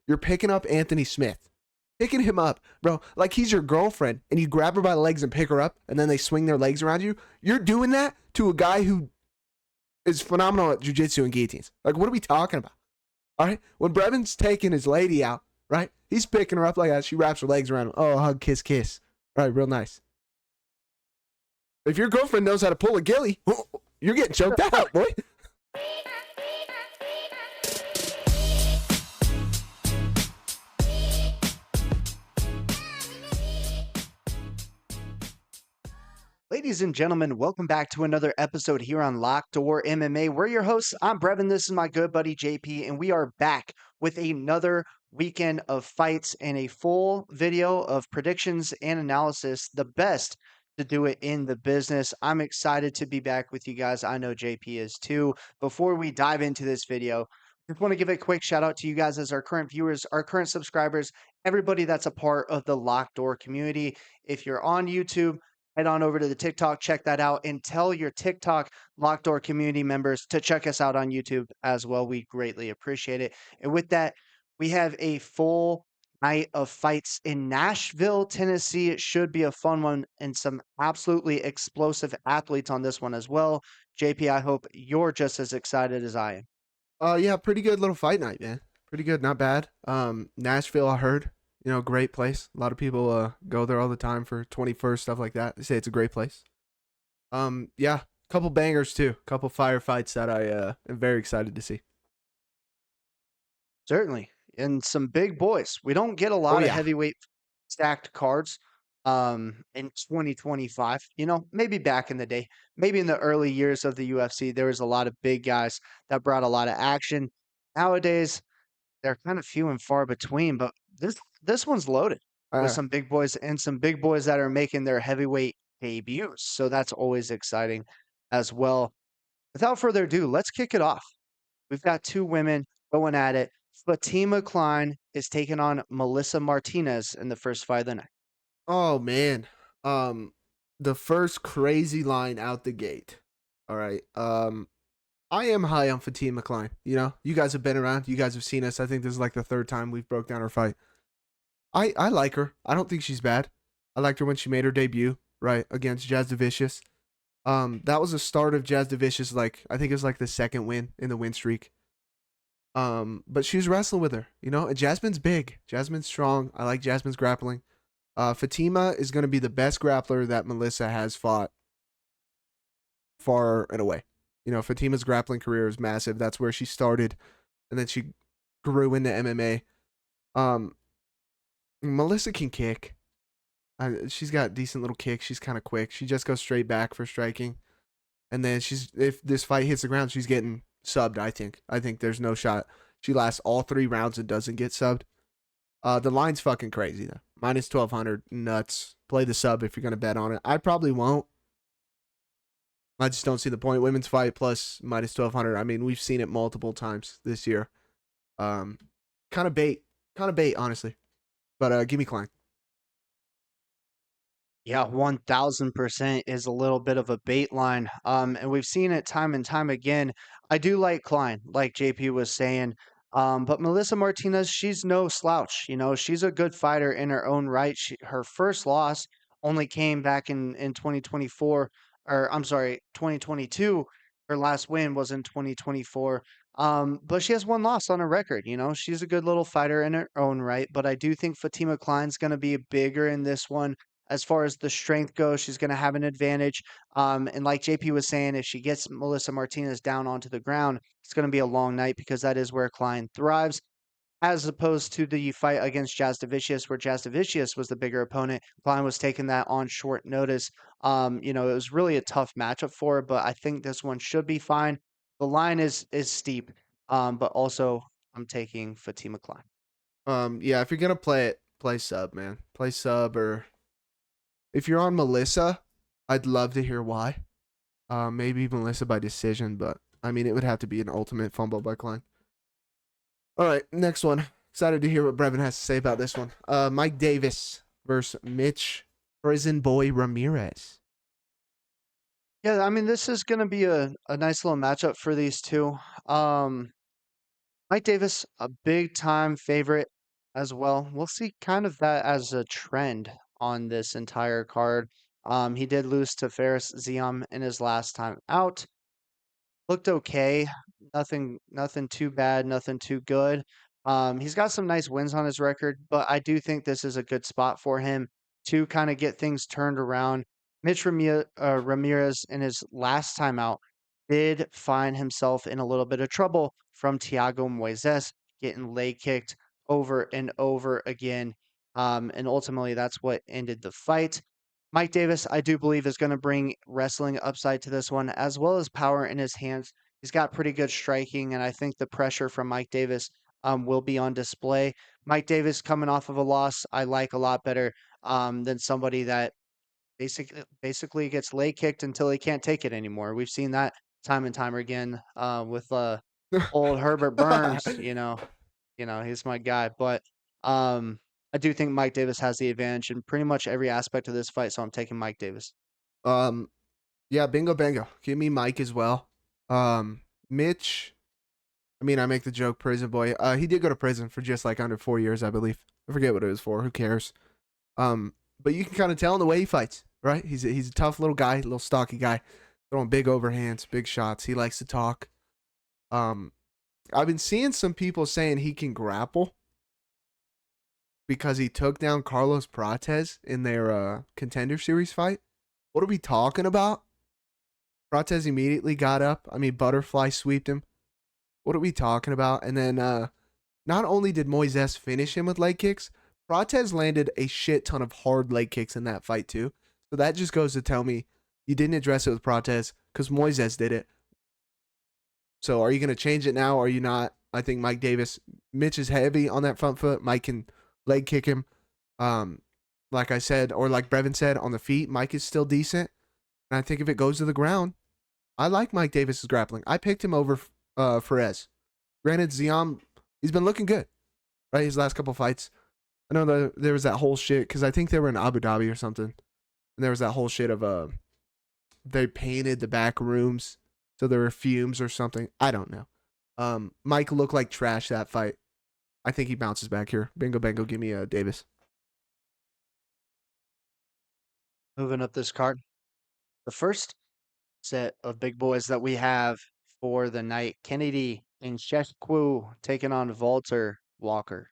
You're picking up Anthony Smith. Picking him up, bro, like he's your girlfriend, and you grab her by the legs and pick her up, and then they swing their legs around you. You're doing that to a guy who is phenomenal at jiu-jitsu and guillotines. Like, what are we talking about? All right? When Brevin's taking his lady out, right, he's picking her up like that. She wraps her legs around him. Oh, hug, kiss, kiss. All right, real nice. If your girlfriend knows how to pull a ghillie, you're getting choked out, boy. Ladies and gentlemen, welcome back to another episode here on Lockeddoormma. We're your hosts. I'm Brevin. This is my good buddy JP, and we are back with another weekend of fights and a full video of predictions and analysis, the best to do it in the business. I'm excited to be back with you guys. I know JP is too. Before we dive into this video, just want to give a quick shout out to you guys as our current viewers, our current subscribers, everybody that's a part of the Locked Door community. If you're on YouTube, head on over to the TikTok, check that out, and tell your TikTok Locked Door community members to check us out on YouTube as well. We greatly appreciate it. And with that, we have a full night of fights in Nashville, Tennessee. It should be a fun one and some absolutely explosive athletes on this one as well. JP, I hope you're just as excited as I am. Yeah, pretty good little fight night, man. Pretty good, not bad. Nashville, I heard. You know, great place. A lot of people go there all the time for 21st, stuff like that. They say it's a great place. Yeah, couple bangers too. Couple firefights that I am very excited to see. Certainly. And some big boys. We don't get a lot of heavyweight stacked cards in 2025. You know, maybe back in the day, maybe in the early years of the UFC, there was a lot of big guys that brought a lot of action. Nowadays, they're kind of few and far between, but this one's loaded with some big boys and some big boys that are making their heavyweight debuts. So that's always exciting as well. Without further ado, let's kick it off. We've got two women going at it. Fatima Kline is taking on Melissa Martinez in the first fight of the night. Oh man. The first crazy line out the gate. All right. I am high on Fatima Kline. You know, you guys have been around. You guys have seen us. I think this is like the third time we've broke down her fight. I like her. I don't think she's bad. I liked her when she made her debut, right, against Jazz Vicious. That was the start of Jazz Vicious, like, I think it was like the second win in the win streak. But she was wrestling with her, you know, and Jasmine's big. Jasmine's strong. I like Jasmine's grappling. Fatima is going to be the best grappler that Melissa has fought far and away. You know, Fatima's grappling career is massive. That's where she started, and then she grew into MMA. Melissa can kick. She's got decent little kicks. She's kind of quick. She just goes straight back for striking. And then if this fight hits the ground, she's getting subbed, I think. I think there's no shot. She lasts all 3 rounds and doesn't get subbed. The line's fucking crazy, though. Minus 1,200. Nuts. Play the sub if you're going to bet on it. I probably won't. I just don't see the point. Women's fight plus minus 1,200. I mean, we've seen it multiple times this year. Kind of bait, honestly. But give me Kline. Yeah, 1000% is a little bit of a bait line. And we've seen it time and time again. I do like Kline, like JP was saying. But Melissa Martinez, she's no slouch. You know, she's a good fighter in her own right. Her first loss only came back in 2024, or I'm sorry, 2022. Her last win was in 2024. But she has one loss on her record. You know, she's a good little fighter in her own right. But I do think Fatima Kline's going to be bigger in this one. As far as the strength goes, she's going to have an advantage. And like JP was saying, if she gets Melissa Martinez down onto the ground, it's going to be a long night because that is where Kline thrives, as opposed to the fight against Jazz Vicious, where Jazz Vicious was the bigger opponent. Kline was taking that on short notice. You know, it was really a tough matchup for her, but I think this one should be fine. The line is steep, but also I'm taking Fatima Kline. Yeah, if you're gonna play it, play sub, man. Play sub, or if you're on Melissa, I'd love to hear why. Maybe Melissa by decision, but I mean, it would have to be an ultimate fumble by Kline. All right, next one. Excited to hear what Brevin has to say about this one. Mike Davis versus Mitch Prison Boy Ramirez. Yeah, I mean, this is going to be a nice little matchup for these two. Mike Davis, a big time favorite as well. We'll see kind of that as a trend on this entire card. He did lose to Ferris Ziam in his last time out. Looked okay. Nothing too bad, nothing too good. He's got some nice wins on his record, but I do think this is a good spot for him to kind of get things turned around. Ramirez in his last time out did find himself in a little bit of trouble from Thiago Moises, getting leg kicked over and over again. And ultimately, that's what ended the fight. Mike Davis, I do believe, is going to bring wrestling upside to this one, as well as power in his hands. He's got pretty good striking, and I think the pressure from Mike Davis will be on display. Mike Davis coming off of a loss, I like a lot better than somebody that basically gets leg kicked until he can't take it anymore. We've seen that time and time again with old Herbert Burns. He's my guy, but um, I do think Mike Davis has the advantage in pretty much every aspect of this fight, so I'm taking Mike Davis. um, yeah, bingo bango. Give me Mike as well. Mitch. I mean, I make the joke, prison boy. He did go to prison for just like under 4 years, I believe. I forget what it was for. Who cares? But you can kind of tell in the way he fights, right? He's a tough little guy, little stocky guy, throwing big overhands, big shots. He likes to talk. Um, I've been seeing some people saying he can grapple because he took down Carlos Prates in their contender series fight. What are we talking about? Prates immediately got up. I mean, butterfly sweeped him. What are we talking about? And then not only did Moises finish him with leg kicks, Prates landed a shit ton of hard leg kicks in that fight too. So that just goes to tell me you didn't address it with Prates because Moises did it. So are you going to change it now or are you not? I think Mike Davis, Mitch is heavy on that front foot. Mike can leg kick him. Like I said, or like Brevin said, on the feet, Mike is still decent. And I think if it goes to the ground, I like Mike Davis's grappling. I picked him over Ferez. Granted, Ziam, he's been looking good, right? His last couple fights. I know there was that whole shit because I think they were in Abu Dhabi or something, and there was that whole shit of they painted the back rooms so there were fumes or something. I don't know. Mike looked like trash that fight. I think he bounces back here. Bingo bango, give me Davis. Moving up this card, the first set of big boys that we have for the night: Kennedy and Nzechukwu taking on Walter Walker.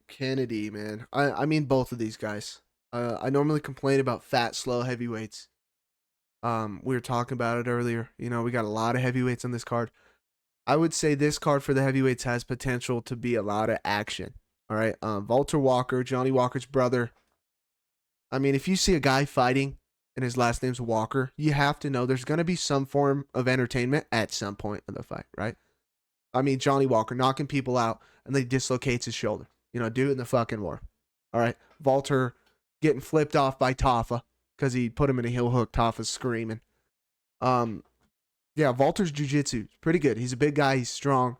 Kennedy, man. I mean both of these guys. I normally complain about fat, slow heavyweights. We were talking about it earlier. You know, we got a lot of heavyweights on this card. I would say this card for the heavyweights has potential to be a lot of action. All right. Walter Walker, Johnny Walker's brother. I mean, if you see a guy fighting and his last name's Walker, you have to know there's going to be some form of entertainment at some point in the fight, right? I mean, Johnny Walker knocking people out and then he dislocates his shoulder. You know, do it in the fucking war. All right. Walter getting flipped off by Tafa because he put him in a heel hook. Tafa's screaming. Yeah, Walter's jiu-jitsu is pretty good. He's a big guy. He's strong.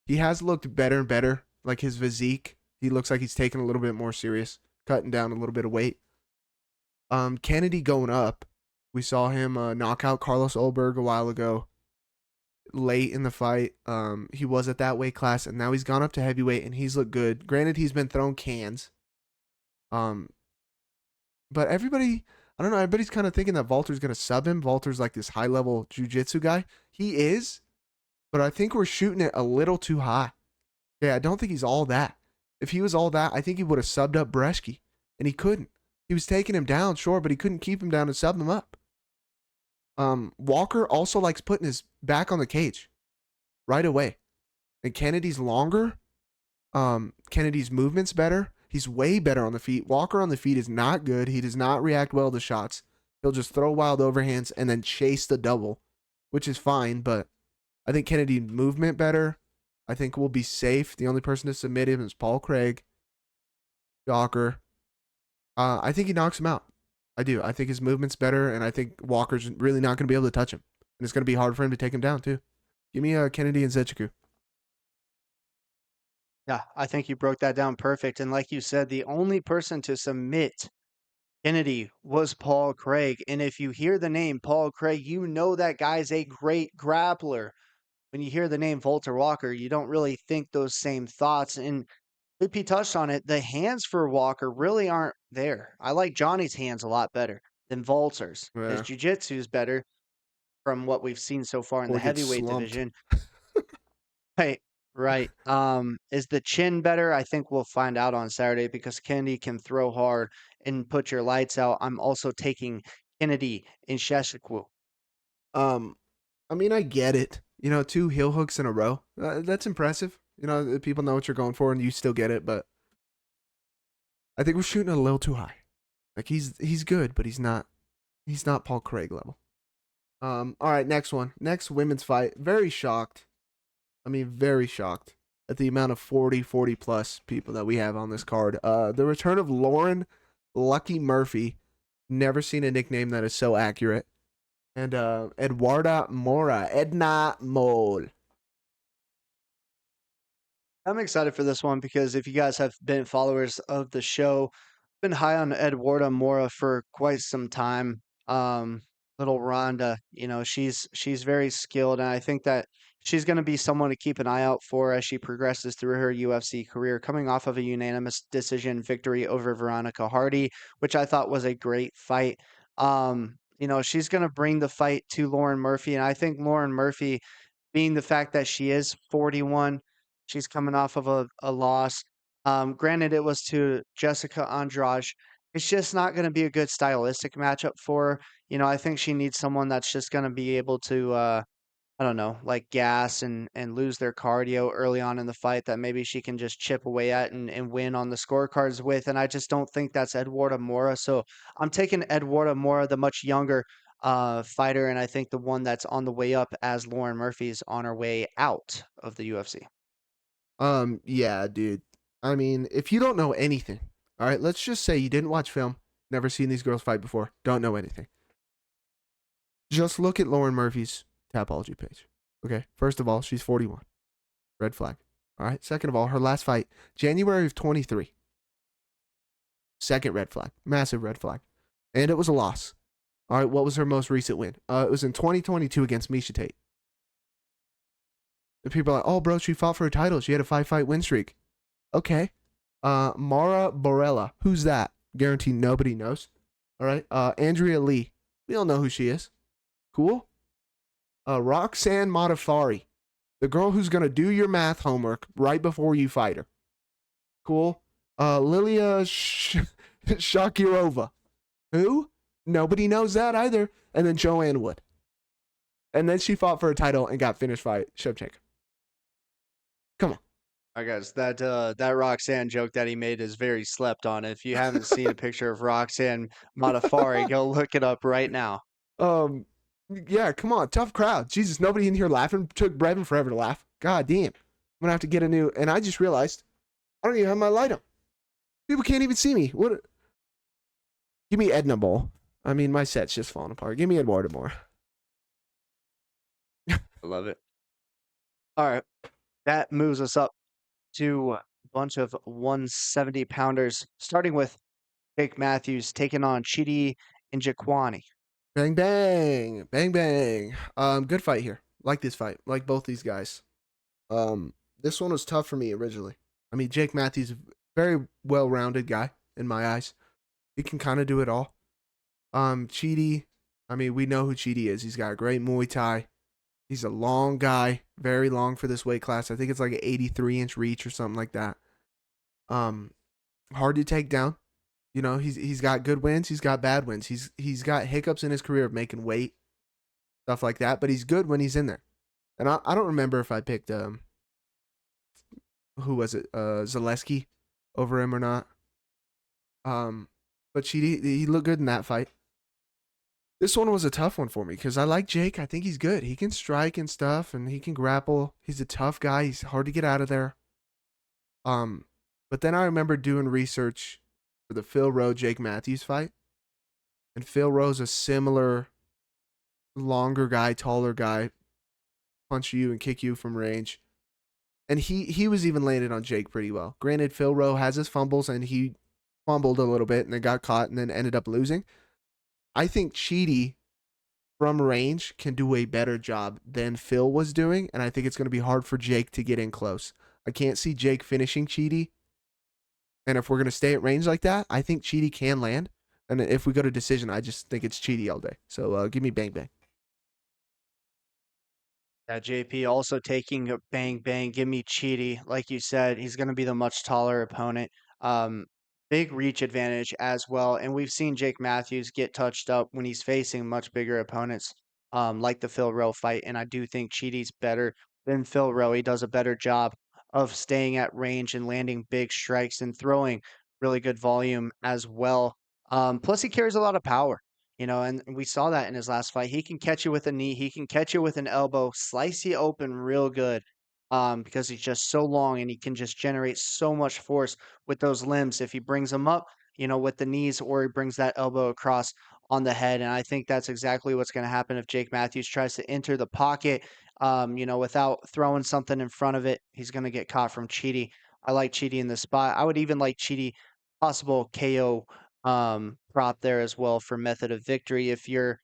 He has looked better and better. Like his physique, he looks like he's taking a little bit more serious, cutting down a little bit of weight. Kennedy going up. We saw him knock out Carlos Olberg a while ago, late in the fight. He was at that weight class, and now he's gone up to heavyweight, and he's looked good. Granted, he's been thrown cans. But everybody, I don't know, everybody's kind of thinking that Walter's going to sub him. Walter's like this high-level jiu-jitsu guy. He is, but I think we're shooting it a little too high. Yeah, I don't think he's all that. If he was all that, I think he would have subbed up Bresky, and he couldn't. He was taking him down, sure, but he couldn't keep him down and sub him up. Walker also likes putting his back on the cage right away. And Kennedy's longer. Kennedy's movement's better. He's way better on the feet. Walker on the feet is not good. He does not react well to shots. He'll just throw wild overhands and then chase the double, which is fine, but I think Kennedy's movement better. I think we'll be safe. The only person to submit him is Paul Craig. Walker. I think he knocks him out. I do. I think his movement's better, and I think Walker's really not going to be able to touch him. And it's going to be hard for him to take him down, too. Give me Kennedy and Nzechukwu. Yeah, I think you broke that down perfect. And like you said, the only person to submit Kennedy was Paul Craig. And if you hear the name Paul Craig, you know that guy's a great grappler. When you hear the name Walter Walker, you don't really think those same thoughts. And AP touched on it. The hands for Walker really aren't there. I like Johnny's hands a lot better than Walter's. His Yeah. jiu-jitsu is better from what we've seen so far in the Or gets heavyweight slumped. division. Right, right. Is the chin better? I think we'll find out on Saturday because Kennedy can throw hard and put your lights out. I'm also taking Kennedy in Nzechukwu. Um, I mean, I get it. You know, 2 heel hooks in a row. That's impressive. You know, people know what you're going for, and you still get it. But I think we're shooting a little too high. Like he's good, but he's not Paul Craig level. All right, next one. Next women's fight. Very shocked. I mean, very shocked at the amount of 40 plus people that we have on this card. The return of Lauren Lucky Murphy. Never seen a nickname that is so accurate. And Eduarda Moura. Edna Mole. I'm excited for this one because if you guys have been followers of the show, been high on Eduarda Moura for quite some time. Little Rhonda, she's very skilled, and I think that she's going to be someone to keep an eye out for as she progresses through her UFC career, coming off of a unanimous decision victory over Veronica Hardy, which I thought was a great fight. She's going to bring the fight to Lauren Murphy, and I think Lauren Murphy being the fact that she is 41, she's coming off of a loss. Granted, it was to Jessica Andrade. It's just not going to be a good stylistic matchup for her. I think she needs someone that's just going to be able to, I don't know, like gas and lose their cardio early on in the fight that maybe she can just chip away at and win on the scorecards with. And I just don't think that's Eduarda Moura. So I'm taking Eduarda Moura, the much younger fighter, and I think the one that's on the way up as Lauren Murphy's on her way out of the UFC. Yeah, dude. I mean, if you don't know anything, all right, let's just say you didn't watch film, never seen these girls fight before, don't know anything. Just look at Lauren Murphy's Tapology page. Okay, first of all, she's 41. Red flag. All right. Second of all, her last fight, January of 23. Second red flag. Massive red flag. And it was a loss. All right. What was her most recent win? It was in 2022 against Misha Tate. And people are like, oh, bro, she fought for a title. She had a 5-fight win streak. Okay. Mara Borella. Who's that? Guarantee nobody knows. All right. Andrea Lee. We all know who she is. Cool. Roxanne Modafari. The girl who's going to do your math homework right before you fight her. Cool. Lilia Shakirova. Who? Nobody knows that either. And then Joanne Wood. And then she fought for a title and got finished by Shevchenko. Come on. I guess that Roxanne joke that he made is very slept on. If you haven't seen a picture of Roxanne Modafari, go look it up right now. Um, yeah, come on. Tough crowd. Jesus, nobody in here laughing. Took Brevin forever to laugh. God damn. I'm going to have to get a new. And I just realized I don't even have my light on. People can't even see me. What? Give me Edna Bowl. I mean, my set's just falling apart. Give me Eduardo Moore. I love it. All right. That moves us up to a bunch of 170 pounders, starting with Jake Matthews taking on Chidi Njokuani. Bang, bang. Bang, bang. Good fight here. Like this fight. Like both these guys. This one was tough for me originally. I mean, Jake Matthews, very well-rounded guy in my eyes. He can kind of do it all. Chidi, I mean, we know who Chidi is. He's got a great Muay Thai. He's a long guy, very long for this weight class. I think it's like an 83-inch reach or something like that. Hard to take down. You know, he's got good wins, he's got bad wins. He's got hiccups in his career of making weight, stuff like that, but he's good when he's in there. And I don't remember if I picked who was it? Zaleski over him or not. But he looked good in that fight. This one was a tough one for me because I like Jake. I think he's good. He can strike and stuff, and he can grapple. He's a tough guy. He's hard to get out of there. But then I remember doing research for the Phil Rowe Jake Matthews fight, and Phil Rowe's a similar, longer guy, taller guy, punch you and kick you from range, and he was even landed on Jake pretty well. Granted, Phil Rowe has his fumbles, and he fumbled a little bit and then got caught and then ended up losing. I think Chidi from range can do a better job than Phil was doing, and I think it's going to be hard for Jake to get in close. I can't see Jake finishing Chidi, And if we're gonna stay at range like that, I think Chidi can land. And if we go to decision, I just think it's Chidi all day. So give me Bang Bang. Yeah, JP also taking a bang bang. Give me Cheaty. Like you said, he's going to be the much taller opponent. Um, Big reach advantage as well. And we've seen Jake Matthews get touched up when he's facing much bigger opponents, like the Phil Rowe fight. And I do think Cheaty's better than Phil Rowe. He does a better job of staying at range and landing big strikes and throwing really good volume as well. Plus, he carries a lot of power. And we saw that in his last fight. He can catch you with a knee, he can catch you with an elbow, slice you open real good, because he's just so long and he can just generate so much force with those limbs if he brings them up, with the knees or he brings that elbow across on the head. And I think that's exactly what's going to happen if Jake Matthews tries to enter the pocket, without throwing something in front of it. He's going to get caught from Cheaty. I like Cheaty in this spot. I would even like Cheaty possible KO prop there as well for method of victory if you're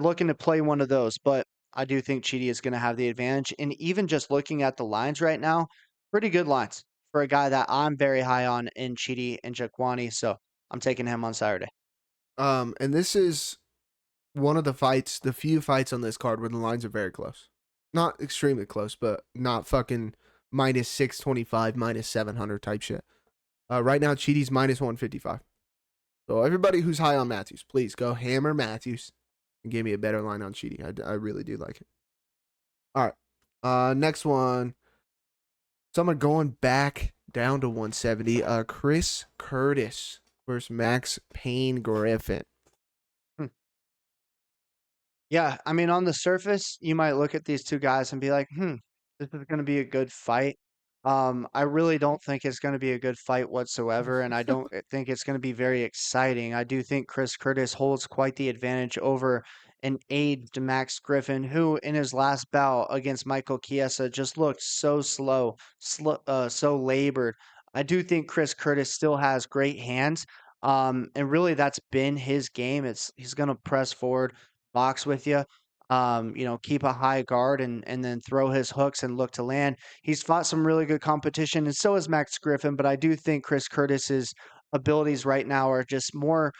looking to play one of those. But I do think Chidi is going to have the advantage. And even just looking at the lines right now, pretty good lines for a guy that I'm very high on in Chidi and Njokuani. So I'm taking him on Saturday. And this is one of the few fights on this card where the lines are very close. Not extremely close, but not fucking minus 625, minus 700 type shit. Right now, Chidi's minus 155. So everybody who's high on Matthews, please go hammer Matthews and give me a better line on Chidi. I really do like it. All right. Next one. Someone going back down to 170. Chris Curtis versus Max Payne Griffin. Yeah, I mean, on the surface, you might look at these two guys and be like, this is going to be a good fight. I really don't think it's going to be a good fight whatsoever, and I don't think it's going to be very exciting. I do think Chris Curtis holds quite the advantage over an aged Max Griffin, who in his last bout against Michael Chiesa just looked so so labored. I do think Chris Curtis still has great hands, and really that's been his game. He's going to press forward, box with you, keep a high guard and then throw his hooks and look to land. He's fought some really good competition, and so has Max Griffin. But I do think Chris Curtis's abilities right now are just more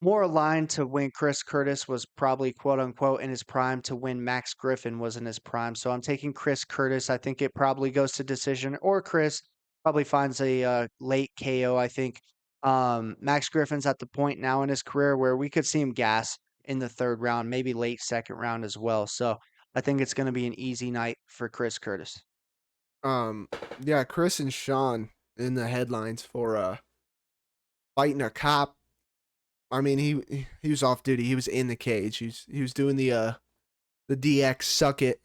aligned to when Chris Curtis was probably quote unquote in his prime to when Max Griffin was in his prime. So I'm taking Chris Curtis. I think it probably goes to decision, or Chris probably finds a late KO. I think Max Griffin's at the point now in his career where we could see him gas in the third round, maybe late second round as well. So I think it's going to be an easy night for Chris Curtis. Um, yeah, Chris and Sean in the headlines for fighting a cop. I mean, he was off duty. He was in the cage. He was doing the DX suck it.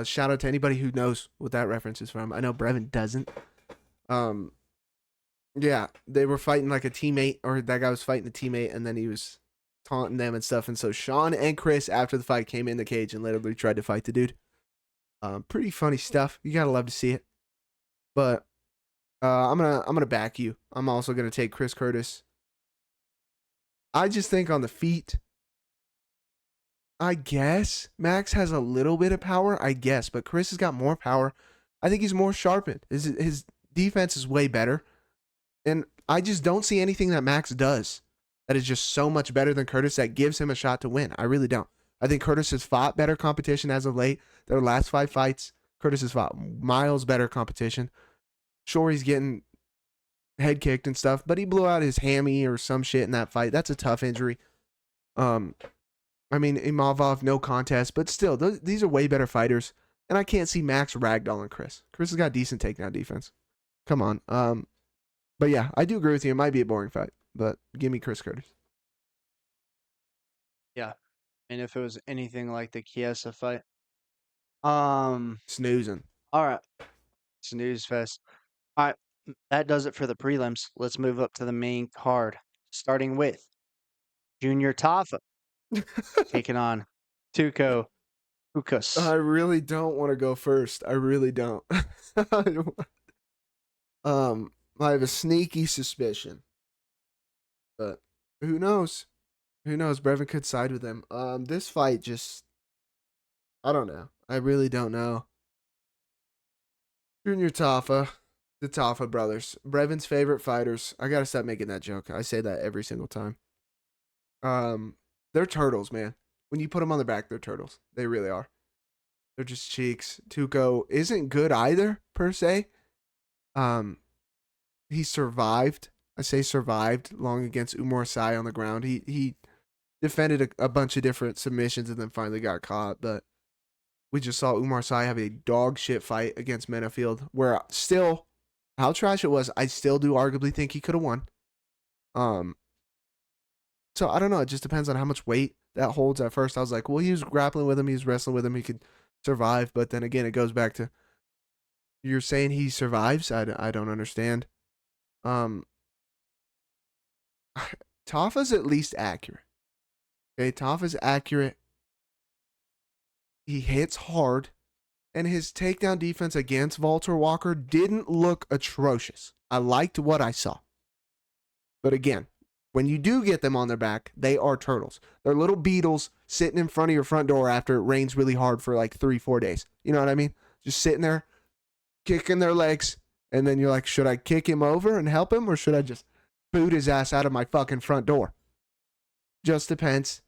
Shout out to anybody who knows what that reference is from. I know Brevin doesn't. Um, yeah, they were fighting like a teammate, or that guy was fighting a teammate, and then he was taunting them and stuff. And so Sean and Chris, after the fight, came in the cage and literally tried to fight the dude. Pretty funny stuff. You gotta love to see it. But I'm gonna back you. I'm also gonna take Chris Curtis. I just think on the feet, I guess Max has a little bit of power, I guess, but Chris has got more power. I think he's more sharpened. His defense is way better. And I just don't see anything that Max does that is just so much better than Curtis that gives him a shot to win. I really don't. I think Curtis has fought better competition as of late. Their last 5 fights, Curtis has fought miles better competition. Sure, he's getting head kicked and stuff, but he blew out his hammy or some shit in that fight. That's a tough injury. I mean, Imavov, no contest, but still, these are way better fighters, and I can't see Max ragdolling Chris. Chris has got decent takedown defense. Come on. But yeah, I do agree with you. It might be a boring fight, but give me Chris Curtis. Yeah. And if it was anything like the Chiesa fight. Um, Snoozing. all right. Snooze fest. All right. That does it for the prelims. Let's move up to the main card, starting with Junior Tafa taking on Tuco I Hukas. really don't want to go first. I really don't. I have a sneaky suspicion, but who knows? Who knows? Brevin could side with him. This fight just, I don't know. I really don't know. Junior Tafa, The Tafa brothers, Brevin's favorite fighters. I gotta stop making that joke. I say that every single time. They're turtles, man. When you put them on their back, they're turtles. They really are. They're just cheeks. Tuco isn't good either per se. Um, he survived. I say survived long against Umar Sai on the ground. He defended a bunch of different submissions and then finally got caught. But we just saw Umar Sai have a dog shit fight against Menafield, where still, how trash it was, I still do arguably think he could have won. So I don't know. It just depends on how much weight that holds. At first, I was like, well, he was grappling with him, he was wrestling with him, he could survive. But then again, it goes back to you're saying he survives. I don't understand. Um, Tafa's at least accurate. Okay, Tafa's accurate. He hits hard, and his takedown defense against Walter Walker didn't look atrocious. I liked what I saw. But again, when you do get them on their back, they are turtles. They're little beetles sitting in front of your front door after it rains really hard for like 3-4 days. You know what I mean? Just sitting there, kicking their legs, and then you're like, should I kick him over and help him, or should I just boot his ass out of my fucking front door? Just depends.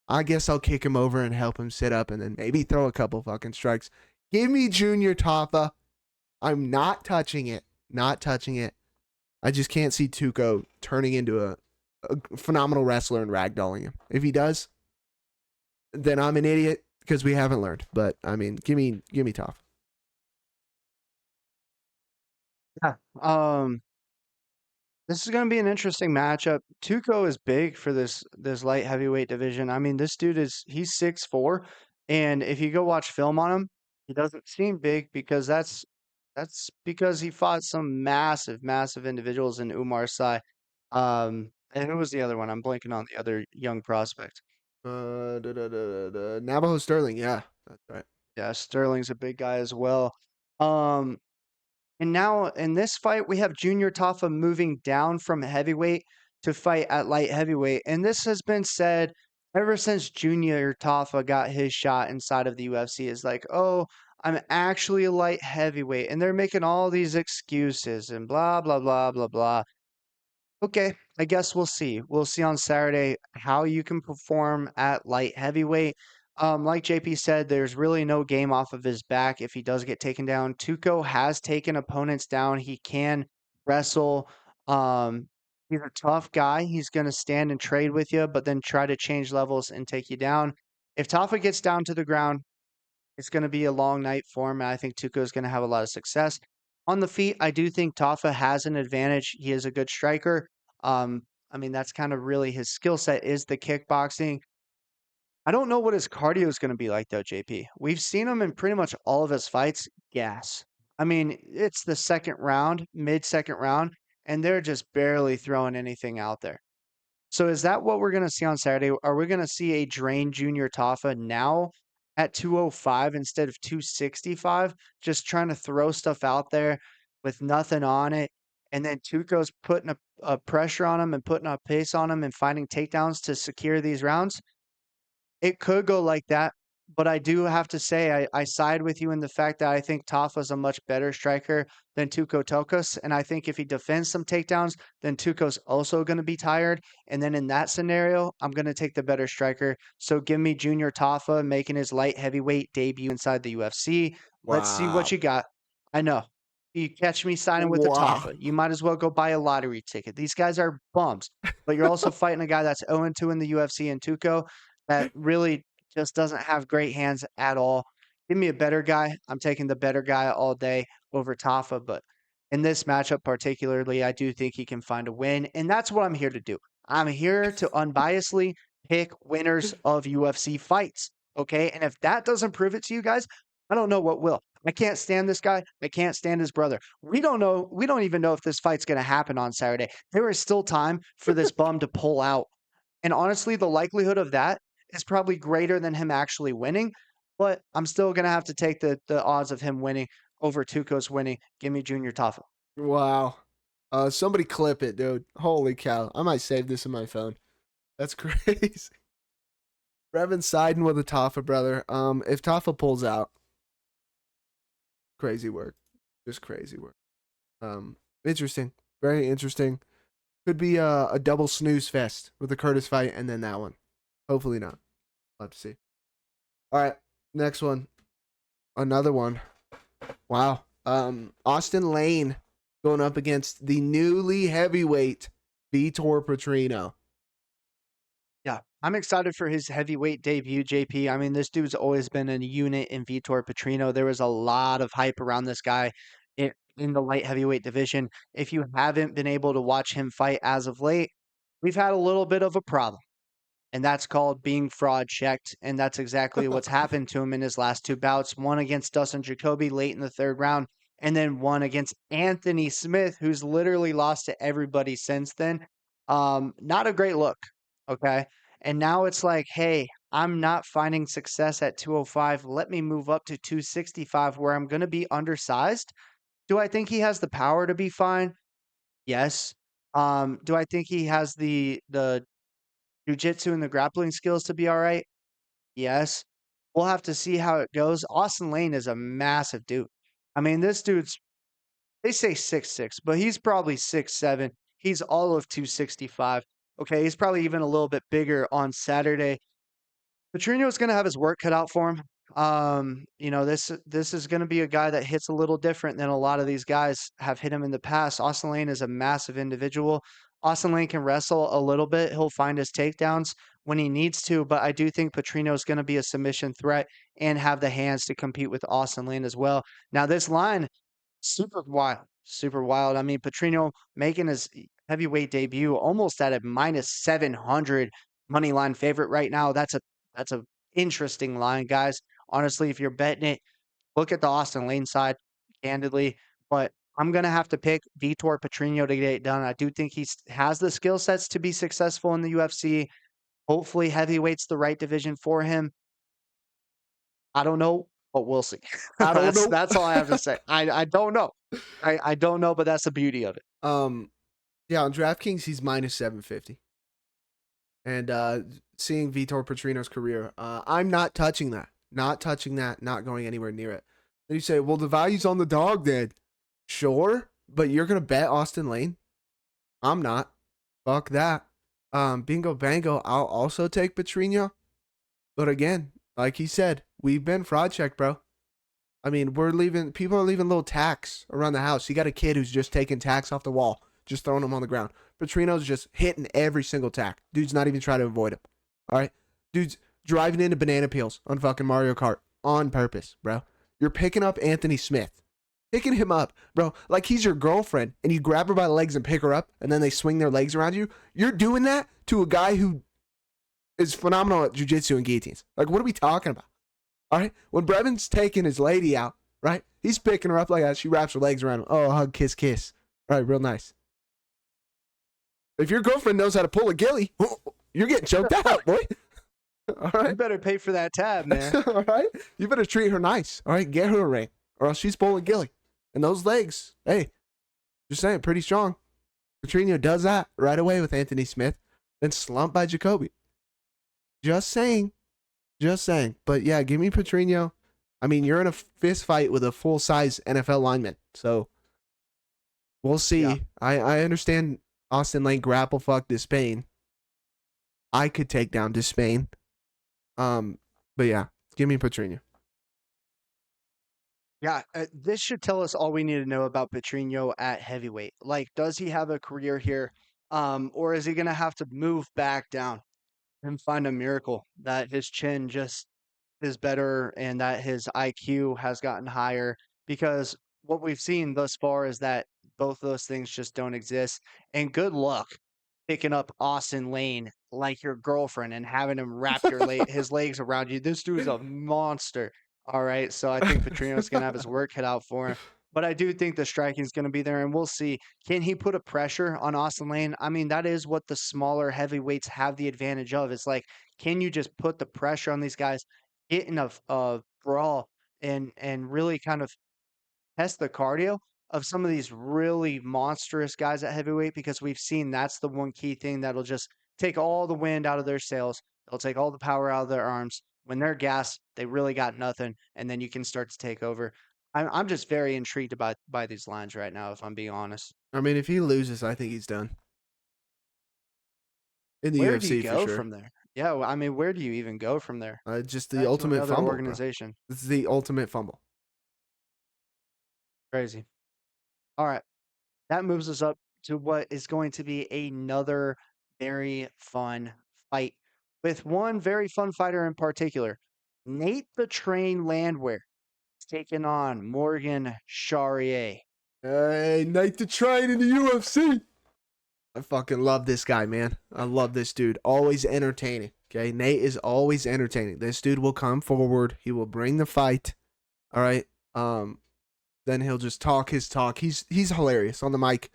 I guess I'll kick him over and help him sit up and then maybe throw a couple fucking strikes. Give me Junior Tafa. I'm not touching it. Not touching it. I just can't see Tuco turning into a phenomenal wrestler and ragdolling him. If he does, then I'm an idiot because we haven't learned. But I mean, give me Tafa. Yeah. This is going to be an interesting matchup. Tuco is big for this light heavyweight division. I mean, this dude he's 6'4", and if you go watch film on him, he doesn't seem big because that's because he fought some massive individuals in Umar Sai. And who was the other one? I'm blanking on the other young prospect. Navajo Sterling. Yeah, that's right. Yeah, Sterling's a big guy as well. Um, And now in this fight, we have Junior Tafa moving down from heavyweight to fight at light heavyweight. And this has been said ever since Junior Tafa got his shot inside of the UFC. Is like, oh, I'm actually a light heavyweight. And they're making all these excuses and blah, blah, blah, blah, blah. Okay, I guess we'll see. We'll see on Saturday how you can perform at light heavyweight. Like JP said, there's really no game off of his back if he does get taken down. Tuco has taken opponents down. He can wrestle. Um, he's a tough guy. He's going to stand and trade with you, but then try to change levels and take you down. If Tafa gets down to the ground, it's going to be a long night for him. And I think Tuco is going to have a lot of success. On the feet, I do think Tafa has an advantage. He is a good striker. I mean, that's kind of really his skill set is the kickboxing. I don't know what his cardio is going to be like, though, JP. We've seen him in pretty much all of his fights gas. I mean, it's the second round, mid-second round, and they're just barely throwing anything out there. So is that what we're going to see on Saturday? Are we going to see a drained Junior Tafa now at 205 instead of 265, just trying to throw stuff out there with nothing on it? And then Tuco's putting a pressure on him and putting a pace on him and finding takedowns to secure these rounds? It could go like that, but I do have to say I side with you in the fact that I think Tafa's a much better striker than Tuco Tokkos, and I think if he defends some takedowns, then Tuco's also going to be tired. And then in that scenario, I'm going to take the better striker. So give me Junior Tafa making his light heavyweight debut inside the UFC. Let's see what Wow. you got. I know. You catch me signing with the Wow. Tafa. You might as well go buy a lottery ticket. These guys are bums, but you're also fighting a guy that's 0-2 in the UFC and Tuco that really just doesn't have great hands at all. Give me a better guy. I'm taking the better guy all day over Tafa, but in this matchup particularly, I do think he can find a win, and that's what I'm here to do. I'm here to unbiasedly pick winners of UFC fights, okay? And if that doesn't prove it to you guys, I don't know what will. I can't stand this guy. I can't stand his brother. We don't know. We don't even know if this fight's going to happen on Saturday. There is still time for this bum to pull out. And honestly, the likelihood of that is probably greater than him actually winning, but I'm still gonna have to take the odds of him winning over Tuco's winning. Give me Junior Tafa. Wow. Somebody clip it, dude. Holy cow. I might save this in my phone. That's crazy. Brevin siding with a Tafa brother. If Tafa pulls out, crazy work. Just crazy work. Interesting. Very interesting. Could be a double snooze fest with the Curtis fight and then that one. Hopefully not. We'll have to see. All right, next one. Another one. Wow. Austin Lane going up against the newly heavyweight Vitor Petrino. Yeah, I'm excited for his heavyweight debut, JP. I mean, this dude's always been a unit in Vitor Petrino. There was a lot of hype around this guy in the light heavyweight division. If you haven't been able to watch him fight as of late, we've had a little bit of a problem, and that's called being fraud checked. And that's exactly what's happened to him in his last two bouts, one against Dustin Jacoby late in the third round, and then one against Anthony Smith, who's literally lost to everybody since then. Not a great look. Okay. And now it's like, hey, I'm not finding success at 205. Let me move up to 265 where I'm going to be undersized. Do I think he has the power to be fine? Yes. Do I think he has the jujitsu and the grappling skills to be all right? Yes. We'll have to see how it goes. Austin Lane is a massive dude. I mean, this dude's they say 6'6", but he's probably 6'7". He's all of 265. Okay, he's probably even a little bit bigger on Saturday. Petrino's gonna have his work cut out for him. This is gonna be a guy that hits a little different than a lot of these guys have hit him in the past. Austin Lane is a massive individual. Austin Lane can wrestle a little bit. He'll find his takedowns when he needs to, but I do think Petrino's gonna be a submission threat and have the hands to compete with Austin Lane as well. Now, this line, super wild, super wild. I mean, Petrino making his heavyweight debut almost at a -700 money line favorite right now. That's a interesting line, guys. Honestly, if you're betting it, look at the Austin Lane side, candidly. But I'm gonna have to pick Vitor Petrino to get it done. I do think he has the skill sets to be successful in the UFC. Hopefully, heavyweight's the right division for him. I don't know, but we'll see. I don't know. That's all I have to say. I don't know. I don't know, but that's the beauty of it. um, yeah, on DraftKings he's -750. And seeing Vitor Petrino's career, I'm not touching that. Not touching that. Not going anywhere near it. Then you say, well, the value's on the dog then. Sure, but you're going to bet Austin Lane? I'm not. Fuck that. Bingo Bango, I'll also take Petrino. But again, like he said, we've been fraud checked, bro. I mean, people are leaving little tacks around the house. You got a kid who's just taking tacks off the wall, just throwing them on the ground. Petrino's just hitting every single tack. Dude's not even trying to avoid him. All right? Dude's driving into banana peels on fucking Mario Kart on purpose, bro. You're picking up Anthony Smith. Picking him up, bro, like he's your girlfriend, and you grab her by the legs and pick her up, and then they swing their legs around you. You're doing that to a guy who is phenomenal at jiu-jitsu and guillotines. Like, what are we talking about? All right? When Brevin's taking his lady out, right? He's picking her up like that. She wraps her legs around him. Oh, hug, kiss, kiss. All right, real nice. If your girlfriend knows how to pull a gilly, you're getting choked out, boy. All right? You better pay for that tab, man. All right? You better treat her nice. All right? Get her a ring, or else she's pulling gilly. And those legs, hey, just saying, pretty strong. Petrino does that right away with Anthony Smith, then slumped by Jacoby. Just saying. Just saying. But yeah, give me Petrino. I mean, you're in a fist fight with a full-size NFL lineman. So we'll see. Yeah. I understand Austin Lane grapple fuck Despain. I could take down Despain. But yeah, give me Petrino. Yeah, this should tell us all we need to know about Petrino at heavyweight. Like, does he have a career here, or is he gonna have to move back down and find a miracle that his chin just is better and that his IQ has gotten higher? Because what we've seen thus far is that both those things just don't exist. And good luck picking up Austin Lane like your girlfriend and having him wrap his legs around you. This dude's a monster. All right. So I think Petrino's going to have his work cut out for him. But I do think the striking is going to be there, and we'll see. Can he put a pressure on Austin Lane? I mean, that is what the smaller heavyweights have the advantage of. It's like, can you just put the pressure on these guys, get in a brawl, and really kind of test the cardio of some of these really monstrous guys at heavyweight, because we've seen that's the one key thing that'll just take all the wind out of their sails. It'll take all the power out of their arms. When they're gassed, they really got nothing, and then you can start to take over. I'm just very intrigued by these lines right now, if I'm being honest. I mean, if he loses, I think he's done in the Where do you UFC for go sure. from there? Yeah, I mean, where do you even go from there? Just the Back to ultimate another fumble, bro. organization. This is the ultimate fumble. Crazy. All right. That moves us up to what is going to be another very fun fight with one very fun fighter in particular. Nate the Train Landwehr is taking on Morgan Charriere. Hey, Night to Train in the UFC. I fucking love this guy, man. I love this dude. Always entertaining. Okay, Nate is always entertaining. This dude will come forward. He will bring the fight. All right. Then he'll just talk his talk. He's hilarious on the mic.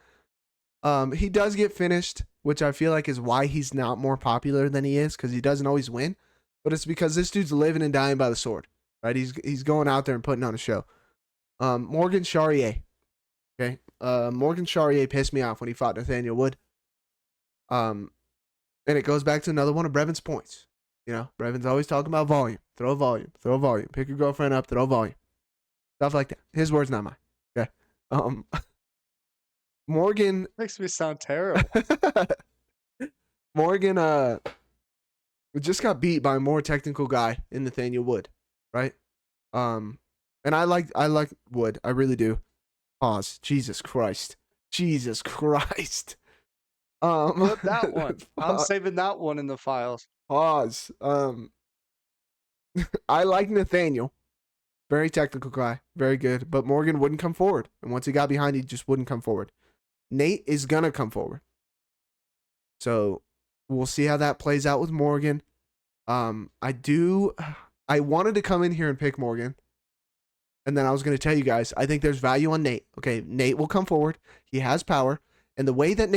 He does get finished, which I feel like is why he's not more popular than he is, because he doesn't always win. But it's because this dude's living and dying by the sword. Right? He's going out there and putting on a show. Morgan Charriere. Okay. Morgan Charriere pissed me off when he fought Nathaniel Wood. And it goes back to another one of Brevin's points. You know, Brevin's always talking about volume. Throw volume. Throw volume. Pick your girlfriend up. Throw volume. Stuff like that. His words, not mine. Okay. Um, Morgan. Makes me sound terrible. Morgan. Just got beat by a more technical guy in Nathaniel Wood, right? And I like Wood. I really do. Pause. Jesus Christ. Jesus Christ. Flip that one. I'm saving that one in the files. Pause. I like Nathaniel. Very technical guy. Very good. But Morgan wouldn't come forward. And once he got behind, he just wouldn't come forward. Nate is going to come forward. So we'll see how that plays out with Morgan. I wanted to come in here and pick Morgan. And then I was going to tell you guys, I think there's value on Nate. Okay, Nate will come forward. He has power. And the way that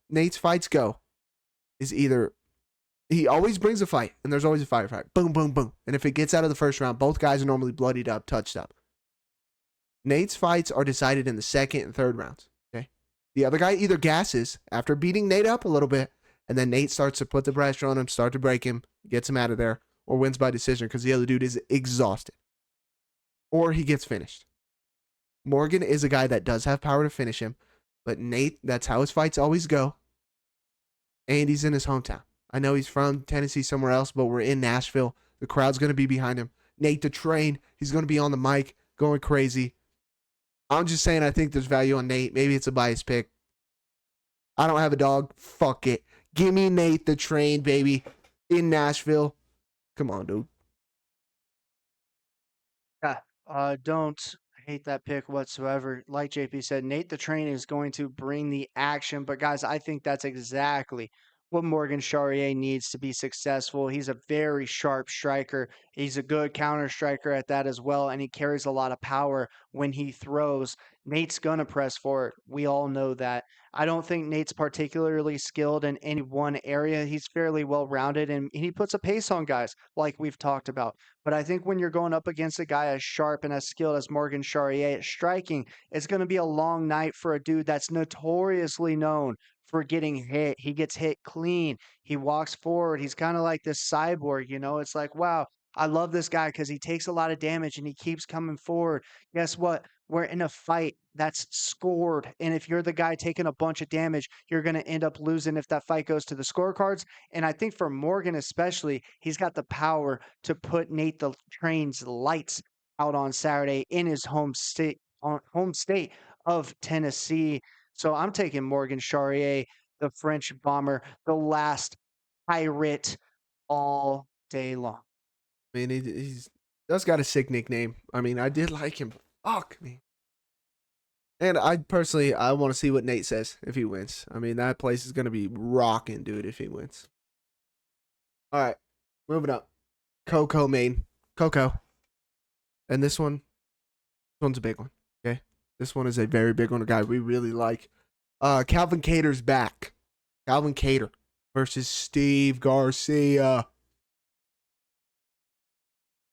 Nate's fights go is either he always brings a fight, and there's always a firefight. Boom, boom, boom. And if it gets out of the first round, both guys are normally bloodied up, touched up. Nate's fights are decided in the second and third rounds. Okay, the other guy either gasses after beating Nate up a little bit, and then Nate starts to put the pressure on him, start to break him, gets him out of there, or wins by decision because the other dude is exhausted. Or he gets finished. Morgan is a guy that does have power to finish him, but Nate, that's how his fights always go. And he's in his hometown. I know he's from Tennessee somewhere else, but we're in Nashville. The crowd's going to be behind him. Nate the Train, he's going to be on the mic going crazy. I'm just saying I think there's value on Nate. Maybe it's a biased pick. I don't have a dog. Fuck it. Give me Nate the Train, baby, in Nashville. Come on, dude. Yeah, don't hate that pick whatsoever. Like JP said, Nate the Train is going to bring the action. But guys, I think that's exactly what Morgan Charriere needs to be successful. He's a very sharp striker. He's a good counter striker at that as well, and he carries a lot of power when he throws. Nate's gonna press forward. We all know that. I don't think Nate's particularly skilled in any one area. He's fairly well rounded, and he puts a pace on guys, like we've talked about. But I think when you're going up against a guy as sharp and as skilled as Morgan Charriere at striking, it's going to be a long night for a dude that's notoriously known for getting hit. He gets hit clean. He walks forward. He's kind of like this cyborg, you know? It's like, wow, I love this guy because he takes a lot of damage and he keeps coming forward. Guess what? We're in a fight that's scored. And if you're the guy taking a bunch of damage, you're going to end up losing if that fight goes to the scorecards. And I think for Morgan especially, he's got the power to put Nate the Train's lights out on Saturday in his home state of Tennessee. So I'm taking Morgan Charriere, the French bomber, the last pirate all day long. I mean, he's just got a sick nickname. I mean, I did like him. Fuck me. And I personally, I want to see what Nate says if he wins. I mean, that place is going to be rocking, dude, if he wins. All right, moving up. Coco main. Coco. And this one's a big one, okay? This one is a very big one, a guy we really like. Calvin Kattar's back. Calvin Kattar versus Steve Garcia.